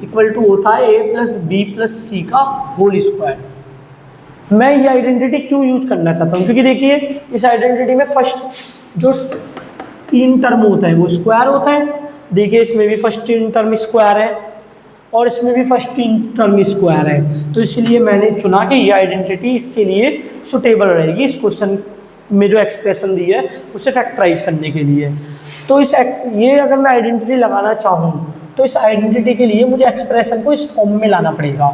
equal to होता है a प्लस बी प्लस सी का होल स्क्वायर। मैं ये आइडेंटिटी क्यों यूज करना चाहता हूँ, क्योंकि देखिए इस आइडेंटिटी में फर्स्ट जो 3 टर्म होता है वो स्क्वायर होता है। देखिए इसमें भी फर्स्ट 3 टर्म स्क्वायर है और इसमें भी फर्स्ट 3 टर्म स्क्वायर है, तो इसलिए मैंने चुना कि ये आइडेंटिटी इसके लिए सुटेबल रहेगी इस क्वेश्चन में जो एक्सप्रेशन दी है उसे फैक्टराइज करने के लिए। तो ये अगर मैं आइडेंटिटी लगाना चाहूँ तो इस आइडेंटिटी के लिए मुझे एक्सप्रेशन को इस फॉर्म में लाना पड़ेगा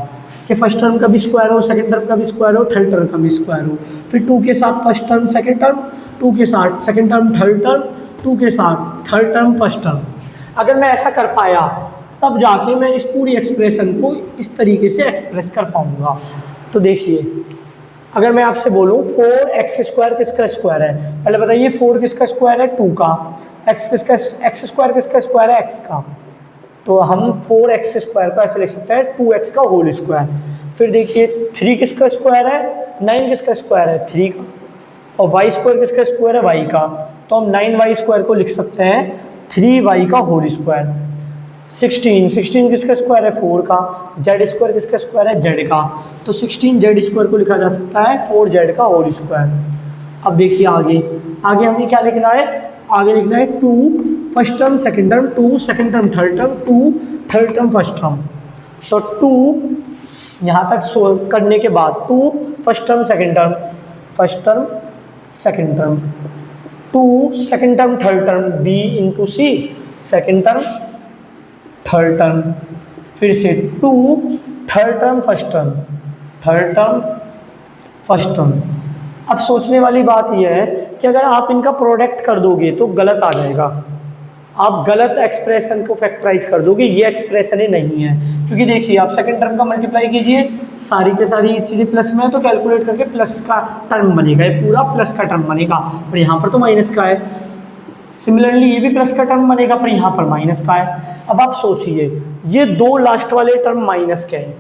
कि फर्स्ट टर्म का भी स्क्वायर हो, सेकंड टर्म का भी स्क्वायर हो, थर्ड टर्म का भी स्क्वायर हो, फिर 2 के साथ फर्स्ट टर्म सेकंड टर्म, 2 के साथ सेकंड टर्म थर्ड टर्म, 2 के साथ थर्ड टर्म फर्स्ट टर्म। अगर मैं ऐसा कर पाया तब जाके मैं इस पूरी एक्सप्रेशन को इस तरीके से एक्सप्रेस कर पाऊंगा। तो देखिए अगर मैं आपसे बोलूँ 4x² किसका स्क्वायर है, पहले बताइए 4 किसका स्क्वायर है 2 का, x स्क्वायर किसका स्क्वायर है x का, तो हम 4x² को ऐसे लिख सकते हैं 2x का होल स्क्वायर। फिर देखिए 3 किसका स्क्वायर है 9 किसका स्क्वायर है 3 का, और y² किसका स्क्वायर है y का, तो हम 9y² को लिख सकते हैं 3y का होल स्क्वायर। 16 किसका स्क्वायर है 4 का, z² किसका स्क्वायर है z का, तो 16z² को लिखा जा सकता है 4z का होल स्क्वायर। अब देखिए आगे हमें क्या लिखना है, आगे लिखना है 2 first term second term, 2 second term third term, 2 third term first term. तो 2 यहाँ तक करने के बाद 2 first term second term, first term second term, 2 second term third term b into c second term third term, फिर से 2 third term first term, third term first term. अब सोचने वाली बात यह है कि अगर आप इनका प्रोडक्ट कर दोगे तो गलत आ जाएगा, आप गलत एक्सप्रेशन को फैक्टराइज कर दोगे, ये एक्सप्रेशन ही नहीं है। क्योंकि देखिए आप सेकंड टर्म का मल्टीप्लाई कीजिए, सारी के सारी चीज़ें प्लस में है तो कैलकुलेट करके प्लस का टर्म बनेगा, ये पूरा प्लस का टर्म बनेगा, पर यहाँ पर तो माइनस का है। सिमिलरली ये भी प्लस का टर्म बनेगा, पर यहाँ पर माइनस का है। अब आप सोचिए ये दो लास्ट वाले टर्म माइनस के हैं,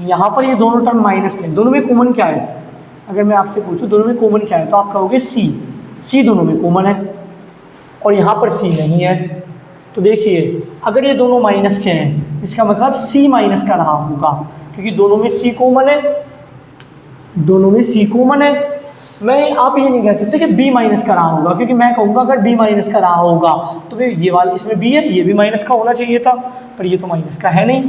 यहाँ पर ये दोनों टर्म माइनस के हैं, दोनों में कॉमन क्या है? अगर मैं आपसे पूछूं दोनों में कॉमन क्या है तो आप कहोगे सी दोनों में कॉमन है, और यहाँ पर सी नहीं है। तो देखिए अगर ये दोनों माइनस के हैं इसका मतलब सी माइनस का रहा होगा, क्योंकि दोनों में सी कॉमन है, दोनों में सी कॉमन है। मैं आप ये नहीं कह सकते कि बी माइनस का रहा होगा, क्योंकि मैं कहूँगा अगर बी माइनस का रहा होगा तो फिर ये वाला इसमें बी है, ये भी माइनस का होना चाहिए था, पर ये तो माइनस का है नहीं।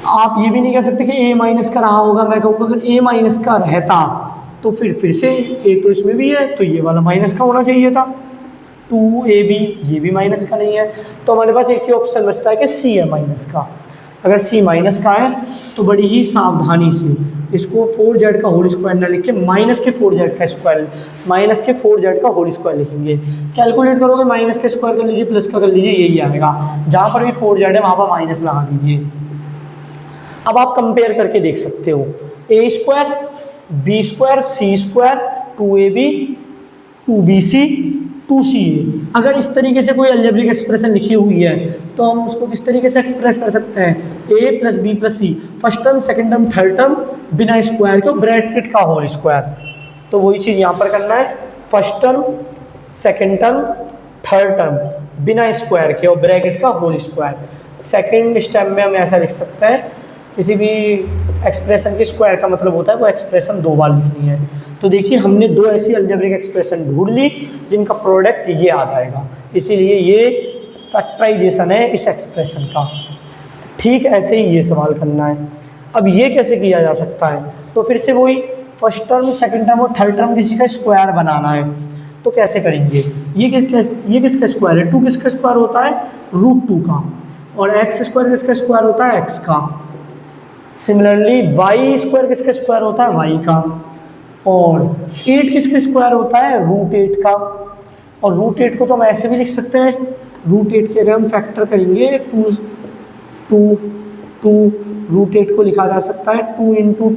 आप ये भी नहीं कह सकते कि ए माइनस का रहा होगा, मैं कहूँगा अगर ए माइनस का रहता तो फिर से ए तो इसमें भी है तो ये वाला माइनस का होना चाहिए था। 2ab ये भी माइनस का नहीं है, तो हमारे पास एक ही ऑप्शन बचता है कि सी है माइनस का। अगर सी माइनस का है तो बड़ी ही सावधानी से इसको 4z का होल स्क्वायर ना लिख के माइनस के 4z का स्क्वायर, माइनस के 4z का होल स्क्वायर लिखेंगे। कैलकुलेट करोगे माइनस के स्क्वायर कर लीजिए, प्लस का कर लीजिए, यही आएगा। जहाँ पर भी 4z है वहाँ पर माइनस लगा दीजिए। अब आप कंपेयर करके देख सकते हो, ए square B square C square 2ab 2bc 2ca। अगर इस तरीके से कोई अलजेब्रिक एक्सप्रेशन लिखी हुई है तो हम उसको किस तरीके से एक्सप्रेस कर सकते हैं? a plus B plus C, first term second term third term बिना स्क्वायर के ब्रैकेट का होल स्क्वायर। तो वही चीज़ यहाँ पर करना है, first term second term third term बिना स्क्वायर के और ब्रैकेट का होल स्क्वायर। सेकंड स्टेप में हम ऐसा लिख सकते हैं, किसी भी एक्सप्रेशन के स्क्वायर का मतलब होता है वो एक्सप्रेशन दो बार लिखनी है। तो देखिए हमने दो ऐसी अलजेब्रिक एक्सप्रेशन ढूंढ ली जिनका प्रोडक्ट ये आ जाएगा, इसीलिए ये फैक्टराइजेशन है इस एक्सप्रेशन का। ठीक ऐसे ही ये सवाल करना है। अब ये कैसे किया जा सकता है? तो फिर से वही फर्स्ट टर्म सेकंड टर्म और थर्ड टर्म किसी का स्क्वायर बनाना है, तो कैसे करेंगे? ये किसका स्क्वायर है? 2 किसका स्क्वायर होता है? √2 का। और एक्स स्क्वायर किसका स्क्वायर होता है? एक्स का। सिमिलरली वाई स्क्वायर किसका स्क्वायर होता है? वाई का। और 8 किसका स्क्वायर होता है? √8 का। और √8 को तो हम ऐसे भी लिख सकते हैं, √8 के अगर हम फैक्टर करेंगे 2 √8 को लिखा जा सकता है 2 इंटू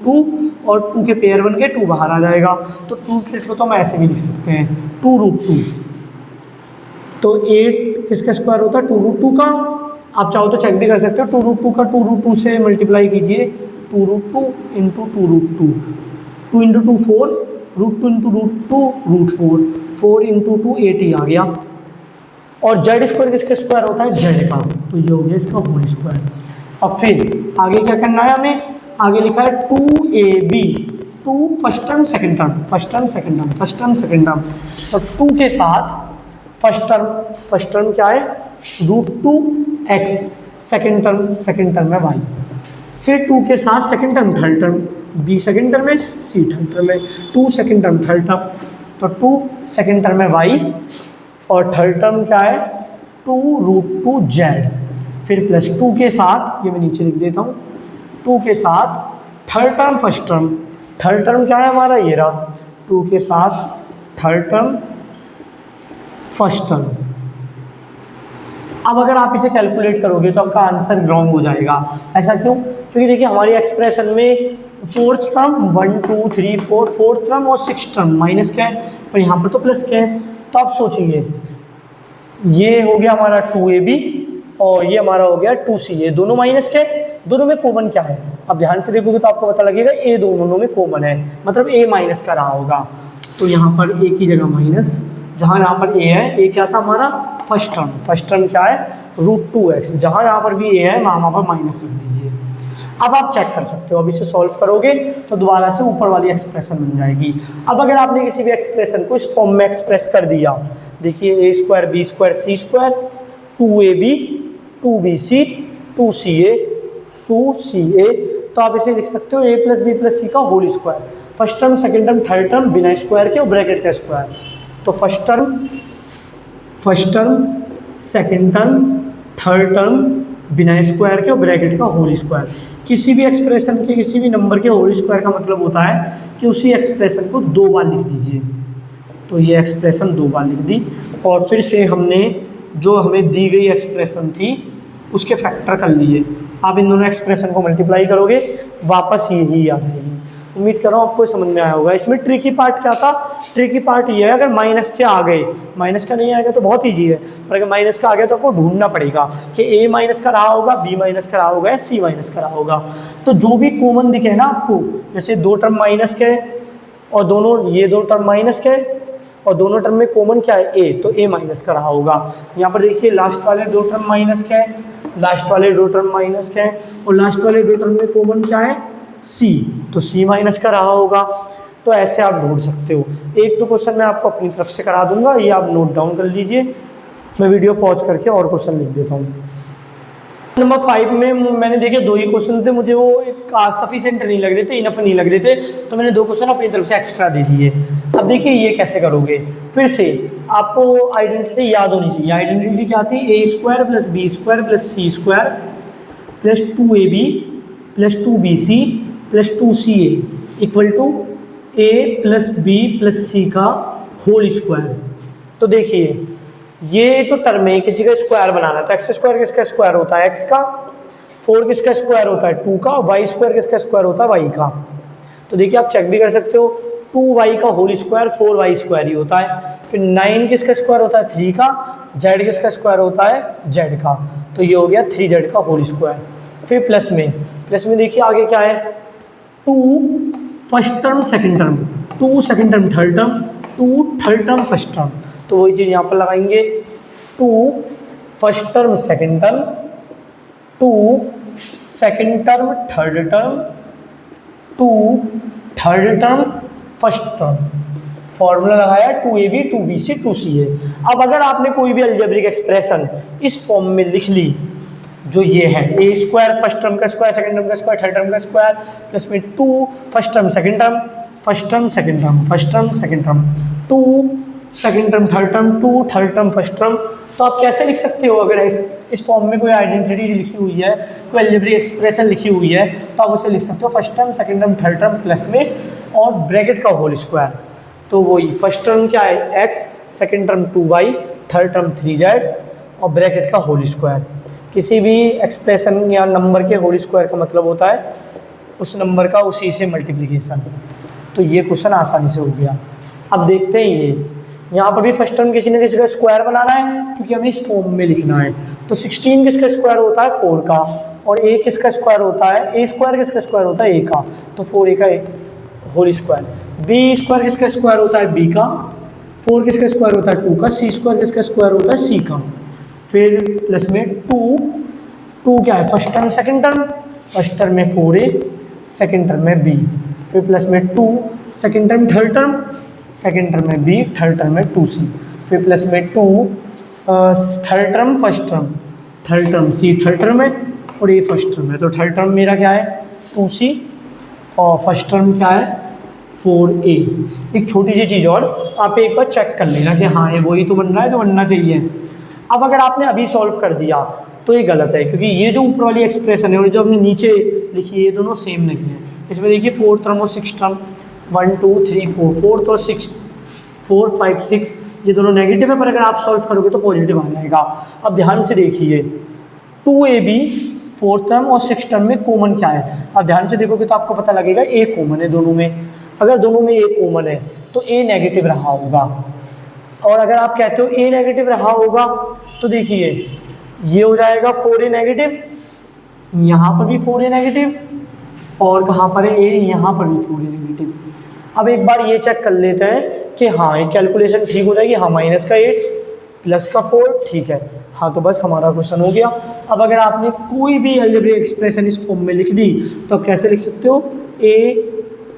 2 और 2 के पेयर बन के 2 बाहर आ जाएगा। तो √8 को तो हम ऐसे भी लिख सकते हैं 2√2। तो 8 किसका स्क्वायर होता है? 2√2 का। आप चाहो तो चेक भी कर सकते हो, 2√2 का 2√2 से मल्टीप्लाई कीजिए, 2√2 इंटू 2√2, 2 इंटू 2 4, √2 इंटू √2 √4, 4 इंटू 2 8 ही आ गया। और जेड स्क्वायर किसका स्क्वायर होता है? जेड का। तो ये हो गया इसका होल स्क्वायर। अब फिर आगे क्या करना है हमें? आगे लिखा है 2ab, 2 first term second term, first term second term, first term second term. तो 2 के साथ फर्स्ट टर्म क्या है? √2x, सेकंड टर्म है y। फिर 2 के साथ second term third term, b second term है, c थर्ड टर्म है, 2 सेकंड टर्म थर्ड टर्म। तो 2 सेकंड टर्म है y और थर्ड टर्म क्या है? 2√2z। फिर प्लस 2 के साथ, ये मैं नीचे लिख देता हूँ, 2 के साथ third term first term, third term क्या है हमारा? ये रहा, 2 के साथ थर्ड टर्म फर्स्ट टर्म। अब अगर आप इसे कैलकुलेट करोगे तो आपका आंसर रॉन्ग हो जाएगा। ऐसा क्यों? क्योंकि देखिए हमारी एक्सप्रेशन में फोर्थ टर्म 1 2 3 4 फोर्थ टर्म और 6 टर्म माइनस के हैं, पर यहाँ पर तो प्लस के हैं। तो आप सोचिए ये हो गया हमारा 2ab और ये हमारा हो गया 2ca, दोनों माइनस के, दोनों में कॉमन क्या है? अब ध्यान से देखोगे तो आपको पता लगेगा ए दोनों में कॉमन है, मतलब ए माइनस का रहा होगा। तो यहाँ पर एक ही जगह माइनस, जहाँ यहाँ पर ए है, ए क्या था हमारा? फर्स्ट टर्म क्या है? √2x। जहाँ यहाँ पर भी ए है वहाँ पर माइनस लिख दीजिए। अब आप चेक कर सकते हो, अब इसे सॉल्व करोगे तो दोबारा से ऊपर वाली एक्सप्रेशन बन जाएगी। अब अगर आपने किसी भी एक्सप्रेशन को इस फॉर्म में एक्सप्रेस कर दिया, देखिए a square B square C square 2ab 2bc 2ca 2ca, तो आप इसे लिख सकते हो a प्लस बी प्लस सी का whole square, first term second term third term बिना स्क्वायर के और ब्रैकेट का स्क्वायर। तो first term second term third term बिना स्क्वायर के और ब्रैकेट का होल स्क्वायर। किसी भी एक्सप्रेशन के किसी भी नंबर के होल स्क्वायर का मतलब होता है कि उसी एक्सप्रेशन को दो बार लिख दीजिए। तो ये एक्सप्रेशन 2 बार लिख दी, और फिर से हमने जो हमें दी गई एक्सप्रेशन थी उसके फैक्टर कर लिए। आप इन दोनों एक्सप्रेशन को मल्टीप्लाई करोगे, वापस यही आ जाएगी। उम्मीद कर रहा हूँ आपको समझ में आया होगा। इसमें ट्रिकी पार्ट क्या था? ट्रिकी पार्ट ये है, अगर माइनस के आ गए, माइनस का नहीं आएगा तो बहुत ईजी है, पर अगर माइनस का आ गया तो आपको ढूंढना पड़ेगा कि ए माइनस का रहा होगा, बी माइनस का रहा होगा या सी माइनस का रहा होगा। तो जो भी कॉमन दिखे ना आपको, जैसे 2 टर्म माइनस के और दोनों ये 2 टर्म माइनस के और दोनों टर्म में कॉमन क्या है? ए, तो ए माइनस का रहा होगा। यहाँ पर देखिए लास्ट वाले 2 टर्म माइनस के, लास्ट वाले 2 टर्म माइनस के, और लास्ट वाले 2 टर्म में कॉमन क्या है? सी, तो सी माइनस का रहा होगा। तो ऐसे आप ढूंढ सकते हो। 1-2 क्वेश्चन मैं आपको अपनी तरफ से करा दूंगा, ये आप नोट डाउन कर लीजिए। मैं वीडियो पॉज करके और क्वेश्चन लिख देता हूँ। नंबर 5 में मैंने देखे 2 ही क्वेश्चन थे, मुझे वो सफिशिएंट नहीं लग रहे थे, इनफ नहीं लग रहे थे, तो मैंने 2 क्वेश्चन अपनी तरफ से एक्स्ट्रा दे दिए। अब देखिए ये कैसे करोगे। फिर से आपको आइडेंटिटी याद होनी चाहिए। आइडेंटिटी क्या थी? a² + b² + c² + 2ab + 2bc + 2ca = a + b + c का होल स्क्वायर। तो देखिए ये जो टर्म है किसी का स्क्वायर बनाना है, तो x² किसका स्क्वायर होता है? x का। 4 किसका स्क्वायर होता है? 2 का। y² किसका स्क्वायर होता है? y का। तो देखिए आप चेक भी कर सकते हो, 2y का होल स्क्वायर 4y² ही होता है। फिर 9 किसका स्क्वायर होता है? 3 का। z किसका स्क्वायर होता है? z का। तो ये हो गया 3z का होल स्क्वायर। फिर प्लस में देखिए आगे क्या है? 2 first term second term, 2 second term third term, 2 third term first term. तो वही चीज़ यहाँ पर लगाएंगे, 2 first term second term, 2 second term third term, 2 third term first term. Formula लगाया 2ab 2bc 2ca। अब अगर आपने कोई भी अलजेब्रिक एक्सप्रेशन इस फॉर्म में लिख ली, जो ये है a² फर्स्ट टर्म का स्क्वायर, सेकंड टर्म का स्क्वायर, थर्ड टर्म का स्क्वायर, प्लस में 2 first term second term, first term second term, first term second term, 2 second term third term, 2 third term first term. तो आप कैसे लिख सकते हो? अगर इस फॉर्म में कोई आइडेंटिटी लिखी हुई है, कोई अलजेब्रिक एक्सप्रेशन लिखी हुई है, तो आप उसे लिख सकते हो first term second term third term plus में और ब्रैकेट का होल स्क्वायर। तो वही फर्स्ट टर्म क्या है? x, second term 2y, third term 3z और ब्रैकेट का होल स्क्वायर। किसी भी एक्सप्रेशन या नंबर के होल स्क्वायर का मतलब होता है उस नंबर का उसी से मल्टीप्लिकेशन। तो ये क्वेश्चन आसानी से हो गया। अब देखते हैं ये यहाँ पर भी फर्स्ट टर्म किसी न किसी का स्क्वायर बनाना है, क्योंकि हमें इस फॉर्म में लिखना है। तो 16 किसका स्क्वायर होता है? 4 का। और a किसका स्क्वायर होता है? a² किसका स्क्वायर होता है? a का। तो 4a का होल स्क्वायर। b² किसका स्क्वायर होता है? b का। 4 किसका स्क्वायर होता है? 2 का। c² किसका स्क्वायर होता है? c का। फिर प्लस में 2 क्या है? First term second term, first term में 4a, सेकंड टर्म में b। फिर प्लस में 2 second term third term, second term में b, थर्ड टर्म में 2c। फिर प्लस में 2 third term first term, third term c third term है और ये फर्स्ट टर्म है। तो थर्ड टर्म मेरा क्या है? 2c और फर्स्ट टर्म क्या है? 4a। एक छोटी सी चीज़ और, आप एक बार चेक कर लेना कि हाँ ये वही तो बन रहा है जो बनना चाहिए। अब अगर आपने अभी सॉल्व कर दिया तो ये गलत है, क्योंकि ये जो ऊपर वाली एक्सप्रेशन है और जो हमने नीचे लिखी है ये दोनों सेम नहीं है। इसमें देखिए 4 टर्म और 6 टर्म, 1 2 3 4, 4 और 6, 4 5 6 ये दोनों नेगेटिव है, पर अगर आप सॉल्व करोगे तो पॉजिटिव आ जाएगा। अब ध्यान से देखिए 2ab 4 टर्म और 6 टर्म में कॉमन क्या है? अब ध्यान से देखोगे तो आपको पता लगेगा a कॉमन है दोनों में। अगर दोनों में a कॉमन है तो a नेगेटिव रहा होगा। और अगर आप कहते हो a नेगेटिव रहा होगा तो देखिए ये हो जाएगा 4a नेगेटिव, यहाँ पर भी 4a नेगेटिव और कहाँ पर है a, यहाँ पर भी 4a नेगेटिव। अब एक बार ये चेक कर लेते हैं कि हाँ ये कैलकुलेशन ठीक हो जाएगी। हाँ माइनस का 8 प्लस का 4 ठीक है। हाँ तो बस हमारा क्वेश्चन हो गया। अब अगर आपने कोई भी अलजेब्रिक एक्सप्रेशन इस फॉर्म में लिख दी तो आप कैसे लिख सकते हो? a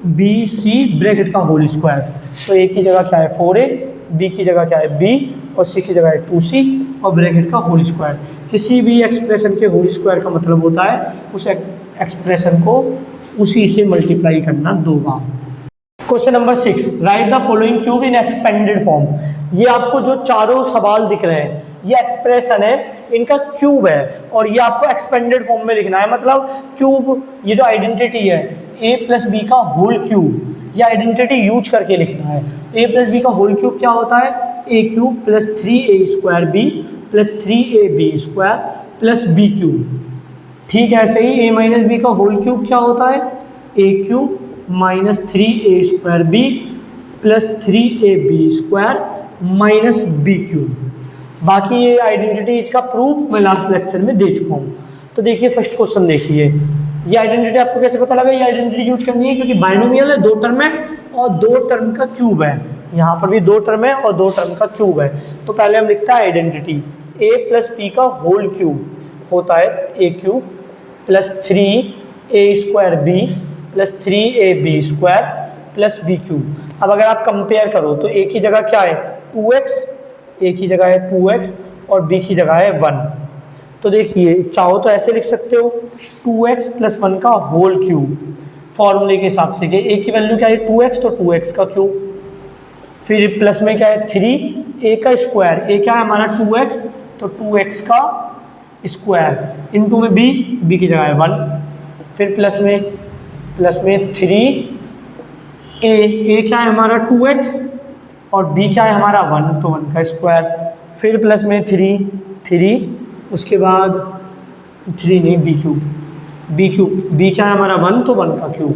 b c ब्रैकेट का होल स्क्वायर। तो a की जगह क्या है? 4a, b की जगह क्या है? b और c की जगह है 2c और ब्रैकेट का होल स्क्वायर। किसी भी एक्सप्रेशन के होल स्क्वायर का मतलब होता है उस एक्सप्रेशन को उसी से मल्टीप्लाई करना 2 बार। Question number 6, write the following cube in expanded form. ये आपको जो चारों सवाल दिख रहे हैं ये एक्सप्रेशन है, इनका क्यूब है और ये आपको एक्सपेंडेड फॉर्म में लिखना है। मतलब क्यूब, ये जो आइडेंटिटी है a + b का होल क्यूब, ये आइडेंटिटी यूज करके लिखना है। ए प्लस बी का होल क्यूब क्या होता है, a cube plus 3a² B plus 3ab² plus B cube. ठीक है, ऐसे ही ए माइनस बी का होल क्यूब क्या होता है, a cube minus 3a² B plus 3ab² minus B cube. बाकी ये आइडेंटिटी का प्रूफ मैं लास्ट लेक्चर में दे चुका हूँ। तो देखिए फर्स्ट क्वेश्चन देखिए, ये आइडेंटिटी आपको कैसे पता लगा, ये आइडेंटिटी यूज करनी है क्योंकि बाइनोमियल है, 2 टर्म है और 2 टर्म का क्यूब है। यहाँ पर भी 2 टर्म है और 2 टर्म का क्यूब है। तो पहले हम लिखता है आइडेंटिटी, ए प्लस बी का होल क्यूब होता है a cube plus 3a² B plus 3ab² plus B cube. अब अगर आप कंपेयर करो तो ए की जगह क्या है 2x, ए की जगह है 2x और बी की जगह है 1। तो देखिए चाहो तो ऐसे लिख सकते हो 2x प्लस 1 का होल क्यूब फॉर्मूले के हिसाब से कि ए की वैल्यू क्या है 2x, तो 2x का क्यूब, फिर प्लस में क्या है 3, ए का स्क्वायर, ए क्या है हमारा 2x तो 2x का स्क्वायर, इनटू में बी की जगह है 1, फिर प्लस में 3, ए क्या है हमारा 2x और बी क्या है हमारा 1 तो 1 का स्क्वायर, फिर प्लस में 3, उसके बाद 3 नहीं बी क्यूब, बी क्या है हमारा 1 तो 1 का क्यूब।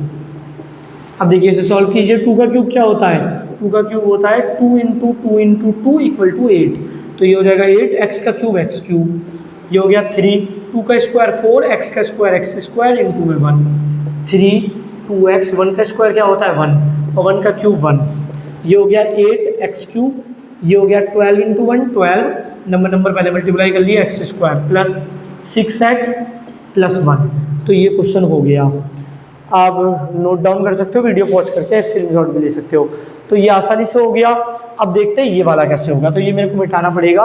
अब देखिए इसे सॉल्व कीजिए, 2 का क्यूब क्या होता है, 2 का क्यूब होता है 2 इंटू 2 इंटू 2 इक्वल टू 8, तो ये हो जाएगा 8, x का क्यूब x क्यूब, ये हो गया 3, 2 का स्क्वायर 4, x का स्क्वायर x स्क्वायर इंटू में 1, 3 2x, 1 का स्क्वायर क्या होता है 1 और 1 का क्यूब 1, ये हो गया 8x क्यूब, ये हो गया 12 इंटू 1 12, नंबर पहले मल्टीप्लाई कर लिया x square plus 6x plus 1। तो ये क्वेश्चन हो गया, आप नोट डाउन कर सकते हो, वीडियो पॉज करके स्क्रीनशॉट भी ले सकते हो। तो ये आसानी से हो गया। अब देखते हैं ये वाला कैसे होगा, तो ये मेरे को मिटाना पड़ेगा।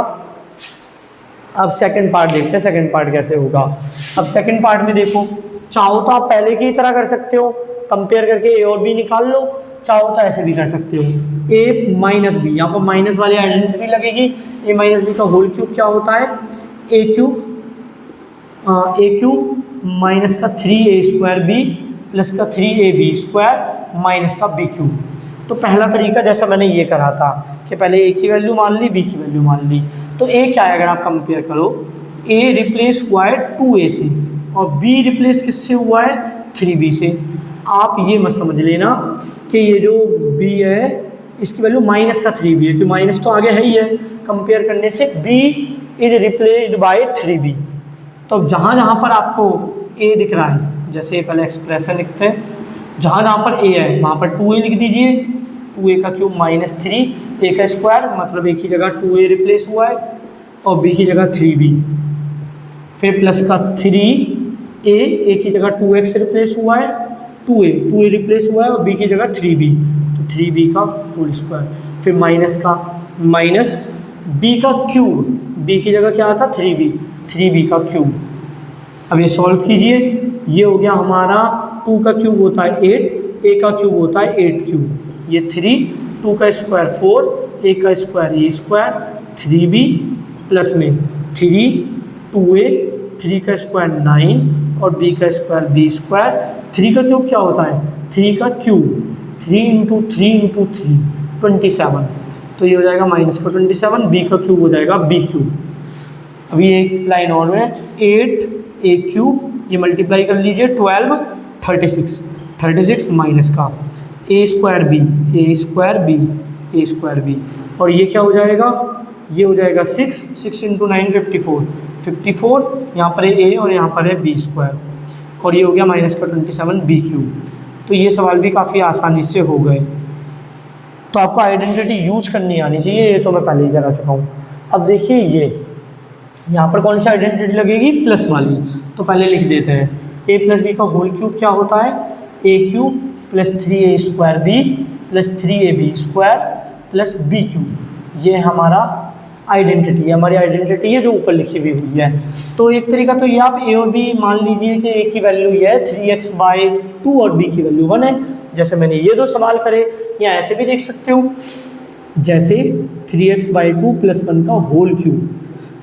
अब सेकंड पार्ट देखते हैं, सेकंड पार्ट कैसे होगा। अब सेकंड पार्ट में देखो, चाहो तो आप पहले की तरह कर सकते हो, कंपेयर करके ए और बी निकाल लो, चाहो तो ऐसे भी कर सकते हो, ए माइनस बी, यहाँ पर माइनस वाली आइडेंटिटी लगेगी। ए माइनस बी का होल क्यूब क्या होता है, ए क्यूब माइनस का 3a² बी प्लस का 3ab² माइनस का बी क्यूब। तो पहला तरीका जैसा मैंने ये करा था कि पहले ए की वैल्यू मान ली, बी की वैल्यू मान ली। तो ए क्या है अगर आप कंपेयर करो, ए रिप्लेस हुआ है 2a से और बी रिप्लेस किससे हुआ है 3b से। आप ये मत समझ लेना कि ये जो b है इसकी वैल्यू माइनस का 3b है, क्योंकि माइनस तो आगे है ही है। कंपेयर करने से b is replaced by 3b। तो जहाँ जहाँ पर आपको a दिख रहा है, जैसे पहले एक्सप्रेशन लिखते हैं, जहाँ जहाँ पर a है वहाँ पर 2a लिख दीजिए, 2a का क्यूब माइनस 3, a का स्क्वायर मतलब a की जगह 2a रिप्लेस हुआ है और b की जगह 3b, फिर प्लस का 3a की जगह 2x रिप्लेस हुआ है, 2a रिप्लेस हुआ है और b की जगह 3b, तो 3b का होल स्क्वायर, फिर माइनस b का क्यूब, b की जगह क्या आता 3b का क्यूब। अब ये सॉल्व कीजिए, ये हो गया हमारा 2 का क्यूब होता है 8, a का क्यूब होता है 8 क्यूब, ये 3, 2 का स्क्वायर 4, a का square a square, 3b plus में 3, 2a, 3 का स्क्वायर 9 और b का स्क्वायर b स्क्वायर। 3 का क्यूब क्या होता है 3 का क्यूब, 3 इंटू 3 इंटू 3 27, तो ये हो जाएगा माइनस का 27, b का क्यूब हो जाएगा b क्यूब। अभी एक लाइन और है 8a क्यूब, ये मल्टीप्लाई कर लीजिए 12 36 माइनस का a स्क्वायर b और ये क्या हो जाएगा, ये हो जाएगा 6 इंटू 9 54, यहाँ पर है a और यहाँ पर है b स्क्वायर और ये हो गया माइनस का 27 b क्यूब। तो ये सवाल भी काफ़ी आसानी से हो गए। तो आपको आइडेंटिटी यूज करनी आनी चाहिए, ये तो मैं पहले ही करा चुका हूँ। अब देखिए ये यहाँ पर कौन सी आइडेंटिटी लगेगी, प्लस वाली। तो पहले लिख देते हैं, a प्लस बी का होल क्यूब क्या होता है, a cube plus 3a² B plus 3ab² plus B cube. ये हमारा आइडेंटिटी है, हमारी आइडेंटिटी है जो ऊपर लिखी हुई है। तो एक तरीका तो ये आप a और b मान लीजिए कि a की वैल्यू ये है 3x/2 और b की वैल्यू 1 है, जैसे मैंने ये 2 सवाल करे, या ऐसे भी देख सकते हो जैसे 3x/2 प्लस 1 का होल क्यूब।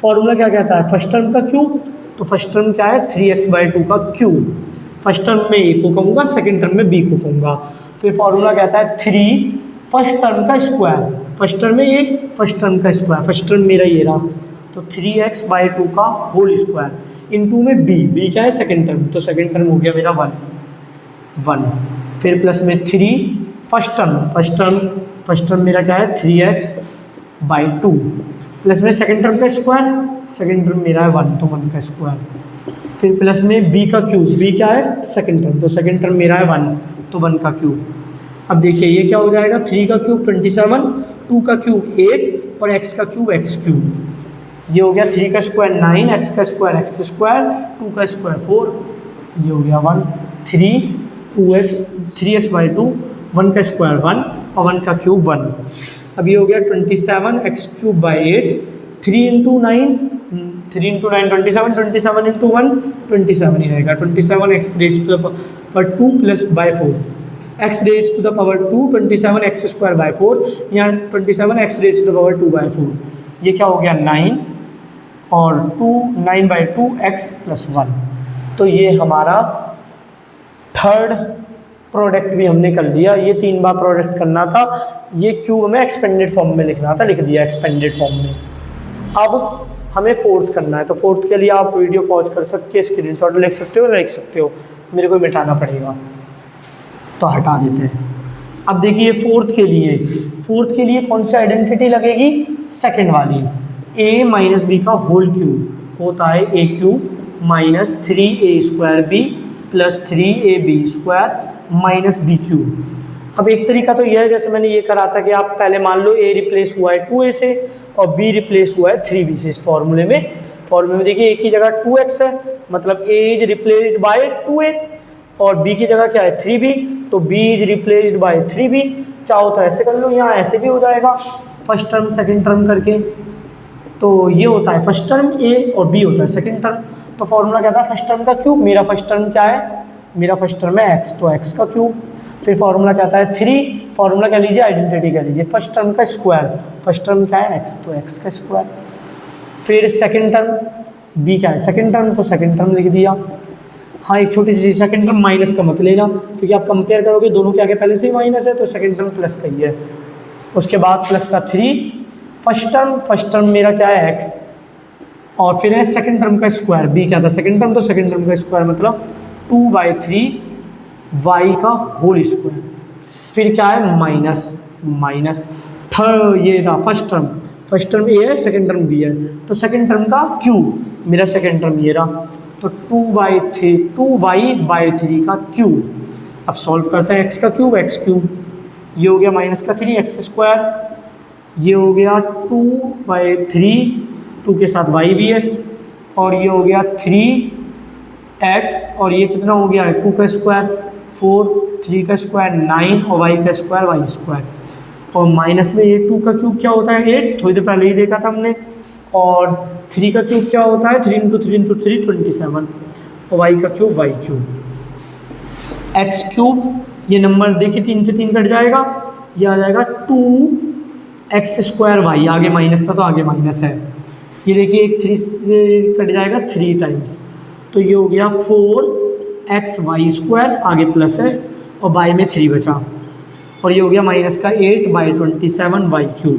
फॉर्मूला क्या कहता है, फर्स्ट टर्म का क्यूब, तो फर्स्ट टर्म क्या है 3x/2 का क्यूब। फर्स्ट टर्म में a को कहूँगा, सेकेंड टर्म में b को कहूँगा। फिर फॉर्मूला कहता है 3 फर्स्ट टर्म का स्क्वायर, फर्स्ट टर्म में ये फर्स्ट टर्म का स्क्वायर, फर्स्ट टर्म मेरा ये रहा, तो 3x/2 का होल स्क्वायर इनटू में b क्या है सेकंड टर्म, तो सेकंड टर्म हो गया मेरा 1 फिर प्लस में 3 फर्स्ट टर्म मेरा क्या है 3x/2 प्लस में सेकंड टर्म का स्क्वायर, सेकंड टर्म मेरा है 1 तो 1 का स्क्वायर, फिर प्लस में b का क्यूब, b क्या है सेकंड टर्म, तो सेकंड टर्म मेरा है 1 तो 1 का क्यूब। अब देखिए ये क्या हो जाएगा 3 का क्यूब 27, 2 का क्यूब 8 और x का क्यूब x क्यूब, ये हो गया 3 का स्क्वायर 9, x का स्क्वायर x स्क्वायर, 2 का स्क्वायर 4, ये हो गया 1 3x/2 1 का स्क्वायर 1 और 1 का क्यूब 1। अब ये हो गया 27x3/8, 3 × 9 27, 27 × 1 27 ही रहेगा, 27x⁴ plus by 4 x⁴ 27 x²/4 यहाँ 27 x⁴ ये क्या हो गया 9 और 9/2 x + 1। तो ये हमारा थर्ड प्रोडक्ट भी हमने कर लिया, ये 3 बार प्रोडक्ट करना था, ये क्यूब हमें एक्सपेंडेड फॉर्म में लिखना था, लिख दिया एक्सपेंडेड फॉर्म में। अब हमें फोर्थ करना है, तो फोर्थ के लिए आप वीडियो पॉज कर सकते हैं, स्क्रीनशॉट लिख सकते हो, मेरे को मिटाना पड़ेगा तो हटा देते हैं। अब देखिए फोर्थ के लिए कौन सी आइडेंटिटी लगेगी, सेकंड वाली, a - b का होल क्यूब होता है a³ - 3a² + 3ab² - b³। अब एक तरीका तो यह है, जैसे मैंने ये करा था कि आप पहले मान लो a रिप्लेस हुआ है 2a से और b रिप्लेस हुआ है 3b से। इस फॉर्मूले में देखिए a की जगह 2x है, मतलब a is replaced by 2a और b की जगह क्या है 3b, तो b is replaced by 3b। चाहो तो ऐसे कर लो, यहाँ ऐसे भी हो जाएगा फर्स्ट टर्म सेकंड टर्म करके, तो ये होता है फर्स्ट टर्म a और b होता है सेकंड टर्म। तो फॉर्मूला क्या था फर्स्ट टर्म का क्यूब, मेरा फर्स्ट टर्म क्या है, मेरा फर्स्ट टर्म है x, तो x का क्यूब। फिर फॉर्मूला क्या आता है 3, फॉर्मूला क्या लीजिए आइडेंटिटी क्या लीजिए, फर्स्ट टर्म का स्क्वायर, फर्स्ट टर्म क्या है x, तो x का स्क्वायर। फिर सेकंड टर्म b क्या है सेकंड टर्म, तो सेकंड टर्म लिख दिया। हाँ एक छोटी सी सेकंड टर्म माइनस का मत लेना, क्योंकि आप कंपेयर करोगे दोनों के आगे पहले से ही माइनस है, तो सेकंड टर्म प्लस का ही है। उसके बाद प्लस का 3, फर्स्ट टर्म मेरा क्या है x, और फिर है सेकंड टर्म का स्क्वायर, b क्या था सेकंड टर्म, तो सेकंड टर्म का स्क्वायर मतलब 2/3 y का होल स्क्वायर। फिर क्या है माइनस थर्ड, ये रहा फर्स्ट टर्म a है सेकंड टर्म b है, तो सेकंड टर्म का क्यूब, मेरा सेकंड टर्म ये रहा, तो 2y/3 का क्यूब। अब सॉल्व करते हैं, x का क्यूब x³, ये हो गया माइनस का 3 x², ये हो गया 2/3, 2 के साथ y भी है, और ये हो गया 3x, और ये कितना हो गया 2 का स्क्वायर 4, 3 का स्क्वायर 9 और y का स्क्वायर y²। और माइनस में ये 2 का क्यूब क्या होता है 8, थोड़ी देर पहले ही देखा था हमने, और 3 का क्यूब क्या होता है 3 × 3 × 3 27, और y का क्यूब y³। x³, ये नंबर देखिए 3 से 3 कट जाएगा, ये आ जाएगा 2x² y, आगे माइनस था तो आगे माइनस है, ये देखिए एक 3 से कट जाएगा 3 टाइम्स, तो ये हो गया 4xy², आगे प्लस है और y में 3 बचा, और ये हो गया माइनस का 8/27 y³।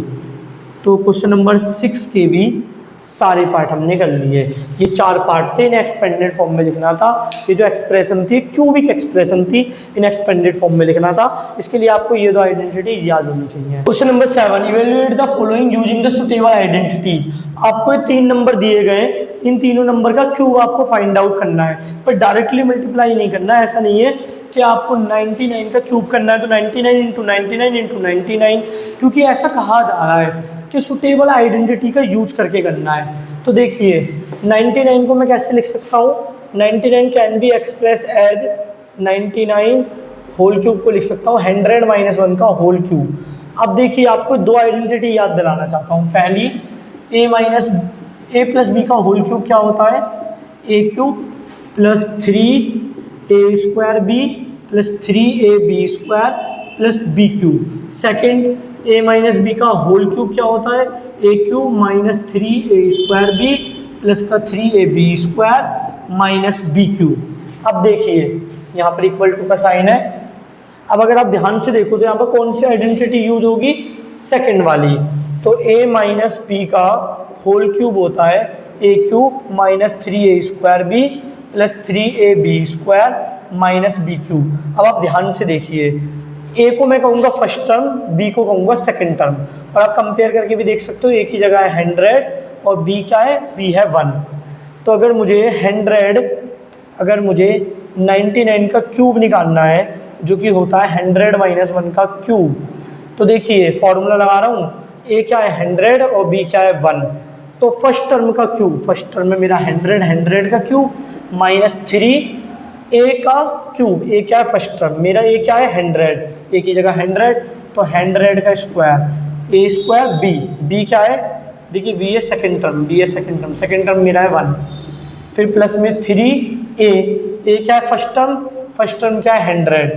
तो क्वेश्चन नंबर 6 के भी सारे पार्ट हमने कर लिए। ये 4 पार्ट थे, इन्हें एक्सपेंडेड फॉर्म में लिखना था। ये जो एक्सप्रेशन थी क्यूबिक एक्सप्रेशन थी, इन एक्सपेंडेड फॉर्म में लिखना था। इसके लिए आपको ये 2 आइडेंटिटी याद होनी चाहिए। Question number 7, evaluate the following using the suitable identities. आपको ये 3 नंबर दिए गए, इन तीनों नंबर का क्यूब आपको फाइंड आउट करना है, पर डायरेक्टली मल्टीप्लाई नहीं करना है। ऐसा नहीं है कि आपको 99 का क्यूब करना है तो 99 × 99 × 99, क्योंकि ऐसा कहा जा रहा है कि सुटेबल आइडेंटिटी का यूज करके करना है। तो देखिए 99 को मैं कैसे लिख सकता हूँ, 99 can be express as 99 whole cube को लिख सकता हूँ 100 - 1 का होल क्यूब। अब देखिए आपको 2 आइडेंटिटी याद दिलाना चाहता हूँ। पहली a + b का होल क्यूब क्या होता है, a³ + 3a² b + 3ab² + b³। Second a - b का होल क्यूब क्या होता है, a³ - 3a² b + का 3ab² - b³। अब देखिए यहाँ पर इक्वल टू का साइन है। अब अगर आप ध्यान से देखो तो यहाँ पर कौन सी आइडेंटिटी यूज होगी, सेकंड वाली। तो a माइनस बी का होल क्यूब होता है a cube minus 3a² plus 3ab² minus B cube. अब आप ध्यान से देखिए, a को मैं कहूँगा फर्स्ट टर्म, b को कहूँगा सेकंड टर्म, और आप कंपेयर करके भी देख सकते हो, a की जगह है 100 और b क्या है, b है 1। तो अगर मुझे 99 का क्यूब निकालना है, जो कि होता है 100 माइनस 1 का क्यूब, तो देखिए फॉर्मूला लगा रहा हूँ, a क्या है 100 और b क्या है 1। तो फर्स्ट टर्म का क्यूब, फर्स्ट टर्म में मेरा 100 का क्यूब माइनस 3a का क्यूब, a क्या है फर्स्ट टर्म, मेरा a क्या है 100, a की जगह 100, तो 100 का स्क्वायर a² b क्या है, देखिए b है सेकंड टर्म, b है सेकंड टर्म मेरा है 1, फिर प्लस में 3a, a क्या है फर्स्ट टर्म क्या है 100,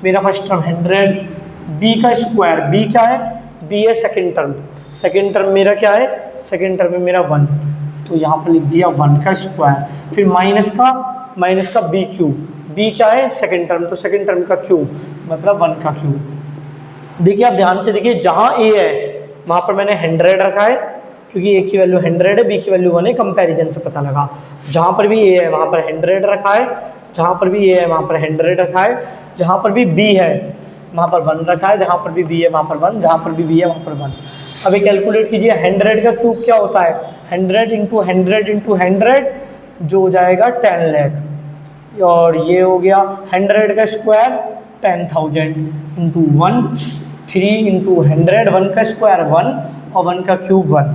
मेरा फर्स्ट टर्म 100, b का स्क्वायर, b क्या है, b है सेकंड टर्म मेरा क्या है, सेकंड टर्म में मेरा 1, तो यहाँ पर लिख दिया 1 का स्क्वायर, फिर माइनस का b क्यूब, b क्या है सेकंड टर्म, तो सेकंड टर्म का क्यूब मतलब 1 का क्यूब। देखिए आप ध्यान से देखिए, जहाँ a है वहाँ पर मैंने 100 रखा है, क्योंकि a की वैल्यू 100 है, b की वैल्यू 1 है, कंपैरिजन से पता लगा। जहाँ पर भी a है वहाँ पर 100 रखा है, जहाँ पर भी a है वहाँ पर 100 रखा है, जहाँ पर भी b है वहाँ पर 1 रखा है, जहाँ पर भी b है वहाँ पर 1, जहाँ पर भी b है वहाँ पर 1। अभी कैलकुलेट कीजिए, 100 का क्यूब क्या होता है, 100 इंटू 100 जो हो जाएगा 10 लाख, और ये हो गया 100 का स्क्वायर 10,000 इंटू 1, 3 इंटू 100, 1 का स्क्वायर 1 और 1 का क्यूब 1,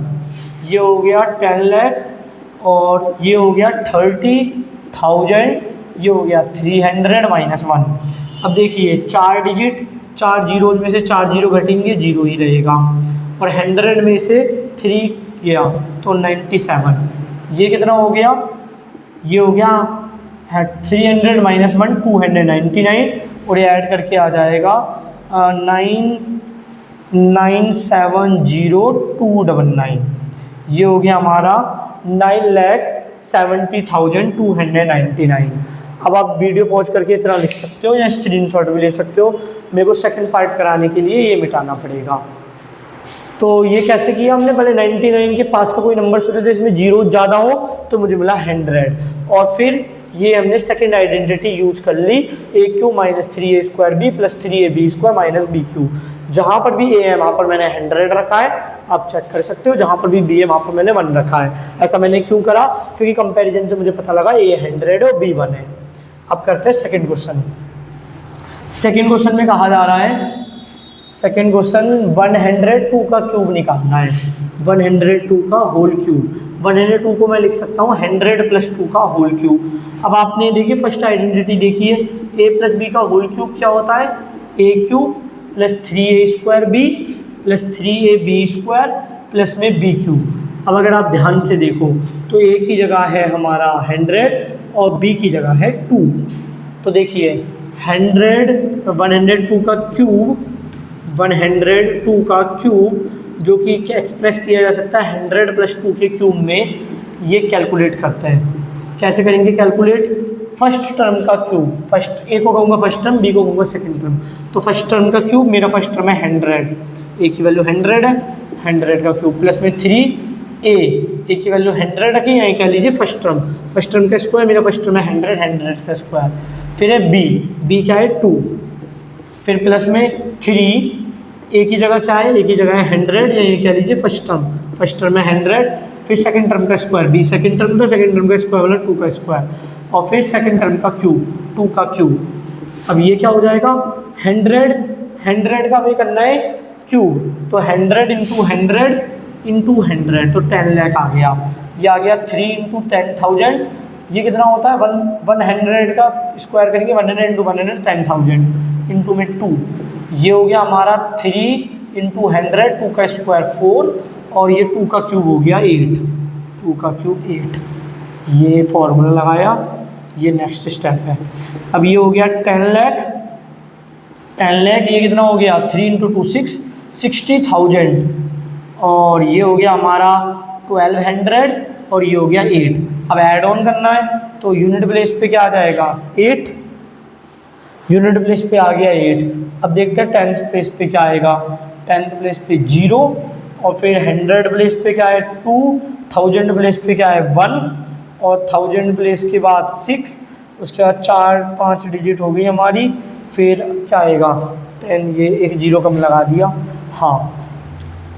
ये हो गया 10 लाख, और ये हो गया 30,000, ये हो गया 300 माइनस 1। अब देखिए 4 डिजिट, 4 जीरो में से 4 जीरो घटेंगे, 0 ही रहेगा, और 100 में से 3 गया तो 97, ये कितना हो गया, ये हो गया 300 माइनस 1 299, और ये ऐड करके आ जाएगा 9,970,299, ये हो गया हमारा 9,70,299। अब आप वीडियो पॉज करके इतना लिख सकते हो या स्क्रीनशॉट भी ले सकते हो, मेरे को सेकंड पार्ट कराने के लिए ये मिटाना पड़ेगा। तो ये कैसे किया हमने, पहले 99 के पास का कोई नंबर सोचे थे इसमें जीरो ज़्यादा हो तो मुझे मिला 100, और फिर ये हमने सेकंड आइडेंटिटी यूज कर ली, a cube minus 3a² plus 3ab² minus b cube. जहाँ पर भी a है वहाँ पर मैंने 100 रखा है, आप चेक कर सकते हो, जहाँ पर भी b है वहाँ पर मैंने 1 रखा है। ऐसा मैंने क्यों करा, क्योंकि कंपैरिजन से मुझे पता लगा a 100 और b 1 है। अब करते हैं सेकंड क्वेश्चन। सेकंड क्वेश्चन में कहा जा रहा है, सेकंड क्वेश्चन 102 का क्यूब निकालना है, 102 का होल क्यूब। 102 को मैं लिख सकता हूँ 100 प्लस 2 का होल क्यूब। अब आपने देखिए फर्स्ट आइडेंटिटी देखिए, a प्लस बी का होल क्यूब क्या होता है, a cube plus 3a² plus 3ab² plus में b क्यूब। अब अगर आप ध्यान से देखो तो a की जगह है हमारा 100 और b की जगह है 2। तो देखिए 102 का क्यूब, 102 का क्यूब जो कि एक्सप्रेस किया जा सकता है 100 प्लस 2 के क्यूब में, ये कैलकुलेट करते हैं। कैसे करेंगे कैलकुलेट, फर्स्ट टर्म का क्यूब, फर्स्ट ए को कहूँगा फर्स्ट टर्म, बी को कहूँगा सेकंड टर्म। तो फर्स्ट टर्म का क्यूब, मेरा फर्स्ट टर्म है 100, ए की वैल्यू 100 है, 100 का क्यूब प्लस में 3a, ए की वैल्यू 100 रखी, यहाँ कह लीजिए फर्स्ट टर्म का स्क्वायर, मेरा फर्स्ट टर्म है 100 का स्क्वायर, फिर है b क्या है 2, फिर प्लस में 3, ए की जगह क्या है, ए की जगह है 100, या ये कह लीजिए फर्स्ट टर्म है 100, फिर सेकंड टर्म का स्क्वायर, बी सेकंड टर्म, तो सेकंड टर्म का स्क्वायर वाला 2 का स्क्वायर, और फिर सेकंड टर्म का क्यूब 2 का क्यूब। अब ये क्या हो जाएगा 100 का हमें करना है क्यूब, तो 100 इंटू 100 तो 10 लाख आ गया, ये आ गया 3 इंटू 10,000, ये कितना होता है 100 का स्क्वायर करेंगे 100 इंटू 100 10,000 इंटू में 2, ये हो गया हमारा 3 इंटू 100, 2 का स्क्वायर 4, और ये 2 का क्यूब हो गया 8, 2 का क्यूब 8। ये फॉर्मूला लगाया, ये नेक्स्ट स्टेप है। अब ये हो गया 10 लाख, ये कितना हो गया 3 इंटू 2 6, 60,000, और ये हो गया हमारा 1200, और ये हो गया 8। अब ऐड ऑन करना है तो यूनिट प्लेस पे क्या आ जाएगा 8, यूनिट प्लेस पे आ गया 8। अब देखते हैं 10th प्लेस पे क्या आएगा। 10th प्लेस पे 0, और फिर 100 प्लेस पे क्या है 2, 1000 प्लेस पे क्या है 1, और 1000 प्लेस के बाद 6, उसके बाद 4-5 डिजिट हो गई हमारी। फिर क्या आएगा 10, ये एक 0 कम लगा दिया, हाँ,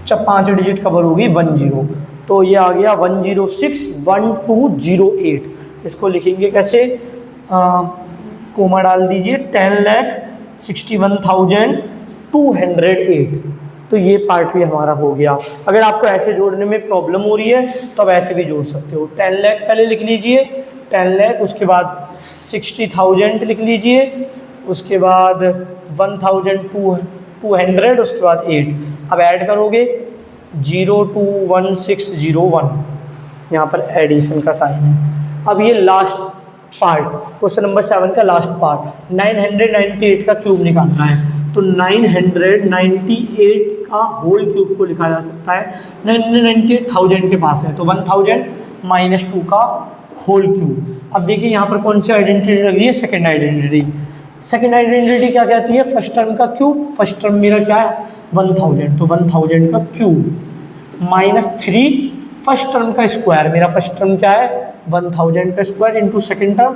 जब 5 डिजिट कवर होगी 10, तो ये आ गया 1061208। इसको लिखेंगे कैसे, कोमा डाल दीजिए, 10,61,208। तो ये पार्ट भी हमारा हो गया। अगर आपको ऐसे जोड़ने में प्रॉब्लम हो रही है तो आप ऐसे भी जोड़ सकते हो। 10 लाख पहले लिख लीजिए, 10 लाख, उसके बाद 60,000 लिख लीजिए, उसके बाद 1,200, उसके बाद 8। अब ऐड करोगे 021601, यहाँ पर एडिशन का साइन है। अब ये लास्ट पार्ट, क्वेश्चन नंबर 7 का लास्ट पार्ट, 998 का क्यूब निकालना है। तो 998 का होल क्यूब को लिखा जा सकता है, 998,000 के पास है, तो 1000 माइनस 2 का होल क्यूब। अब देखिए यहाँ पर कौन सी आइडेंटिटी लगी है, सेकेंड आइडेंटिटी। सेकेंड आइडेंटिटी क्या कहती है, फर्स्ट टर्म का क्यूब, फर्स्ट टर्म मेरा क्या है 1000, तो 1000 का क्यूब, माइनस 3 फर्स्ट टर्म का स्क्वायर, मेरा फर्स्ट टर्म क्या है 1000 का square into second term,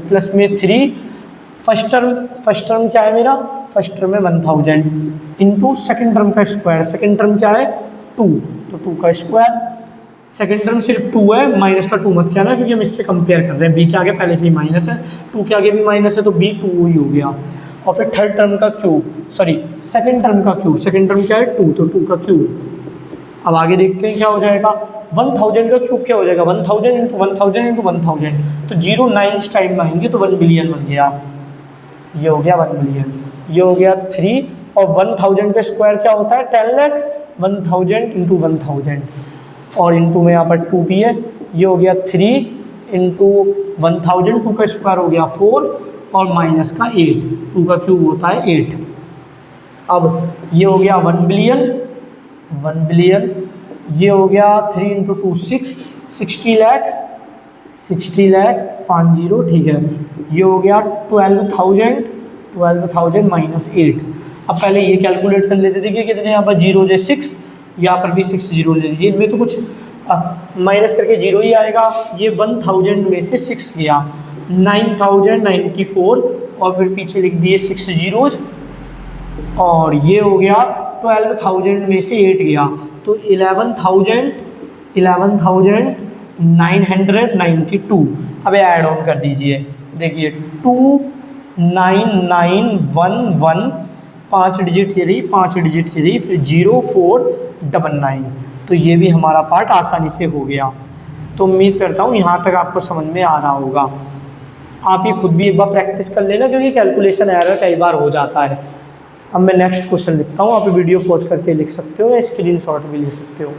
plus में 3 फर्स्ट टर्म क्या है मेरा, फर्स्ट टर्म है 1000 इंटू सेकेंड टर्म का स्क्वायर, सेकेंड टर्म क्या है 2, तो 2 का स्क्वायर। सेकेंड टर्म सिर्फ 2 है, माइनस का 2 मत क्या ना, क्योंकि हम इससे कंपेयर कर रहे हैं, बी के आगे पहले से ही माइनस है, 2 के आगे भी माइनस है, तो बी 2 ही हो गया। और फिर थर्ड टर्म का क्यूब, सॉरी सेकेंड टर्म का क्यूब, सेकेंड टर्म क्या है 2, तो 2 का क्यूब। अब आगे देखते हैं क्या हो जाएगा, 1000 का क्यूब क्या हो जाएगा, 1000 इंटू 1000 इंटू 1000, तो 0 9 टाइम आएंगे तो 1 बिलियन बन गया, ये हो गया 1 बिलियन, ये हो गया 3। और 1000 का स्क्वायर क्या होता है 10 लाख, 1000 इंटू 1000, और इंटू में यहाँ पर 2 भी है, ये हो गया 3 इंटू 1000, 2 का स्क्वायर हो गया 4, और माइनस का 8, 2 का क्यूब होता है 8। अब ये हो गया 1 बिलियन, ये हो गया 3 इंटू 2 6, 60 लाख 50, ठीक है। ये हो गया 12,000 माइनस 8। अब पहले ये कैलकुलेट कर लेते थे कि कितने यहाँ पर 0 जे 6, यहाँ पर भी 6 0 ले लीजिए, इनमें तो कुछ माइनस करके 0 ही आएगा। ये 1000 में से 6 गया 9094, और फिर पीछे लिख दिए 6 zeros, और ये हो गया 12,000 में से 8 गया, तो 11,992। अब ऐड ऑन कर दीजिए, देखिए 29911, 5 डिजिट ये रही, 5 डिजिट ये रही, फिर 0499। तो ये भी हमारा पार्ट आसानी से हो गया। तो उम्मीद करता हूँ यहाँ तक आपको समझ में आ रहा होगा। आप ये खुद भी एक बार प्रैक्टिस कर लेना, क्योंकि कैलकुलेशन एरर कई बार हो जाता है। अब मैं नेक्स्ट क्वेश्चन लिखता हूँ, आप वीडियो पॉज करके लिख सकते हो या स्क्रीनशॉट भी ले सकते हो।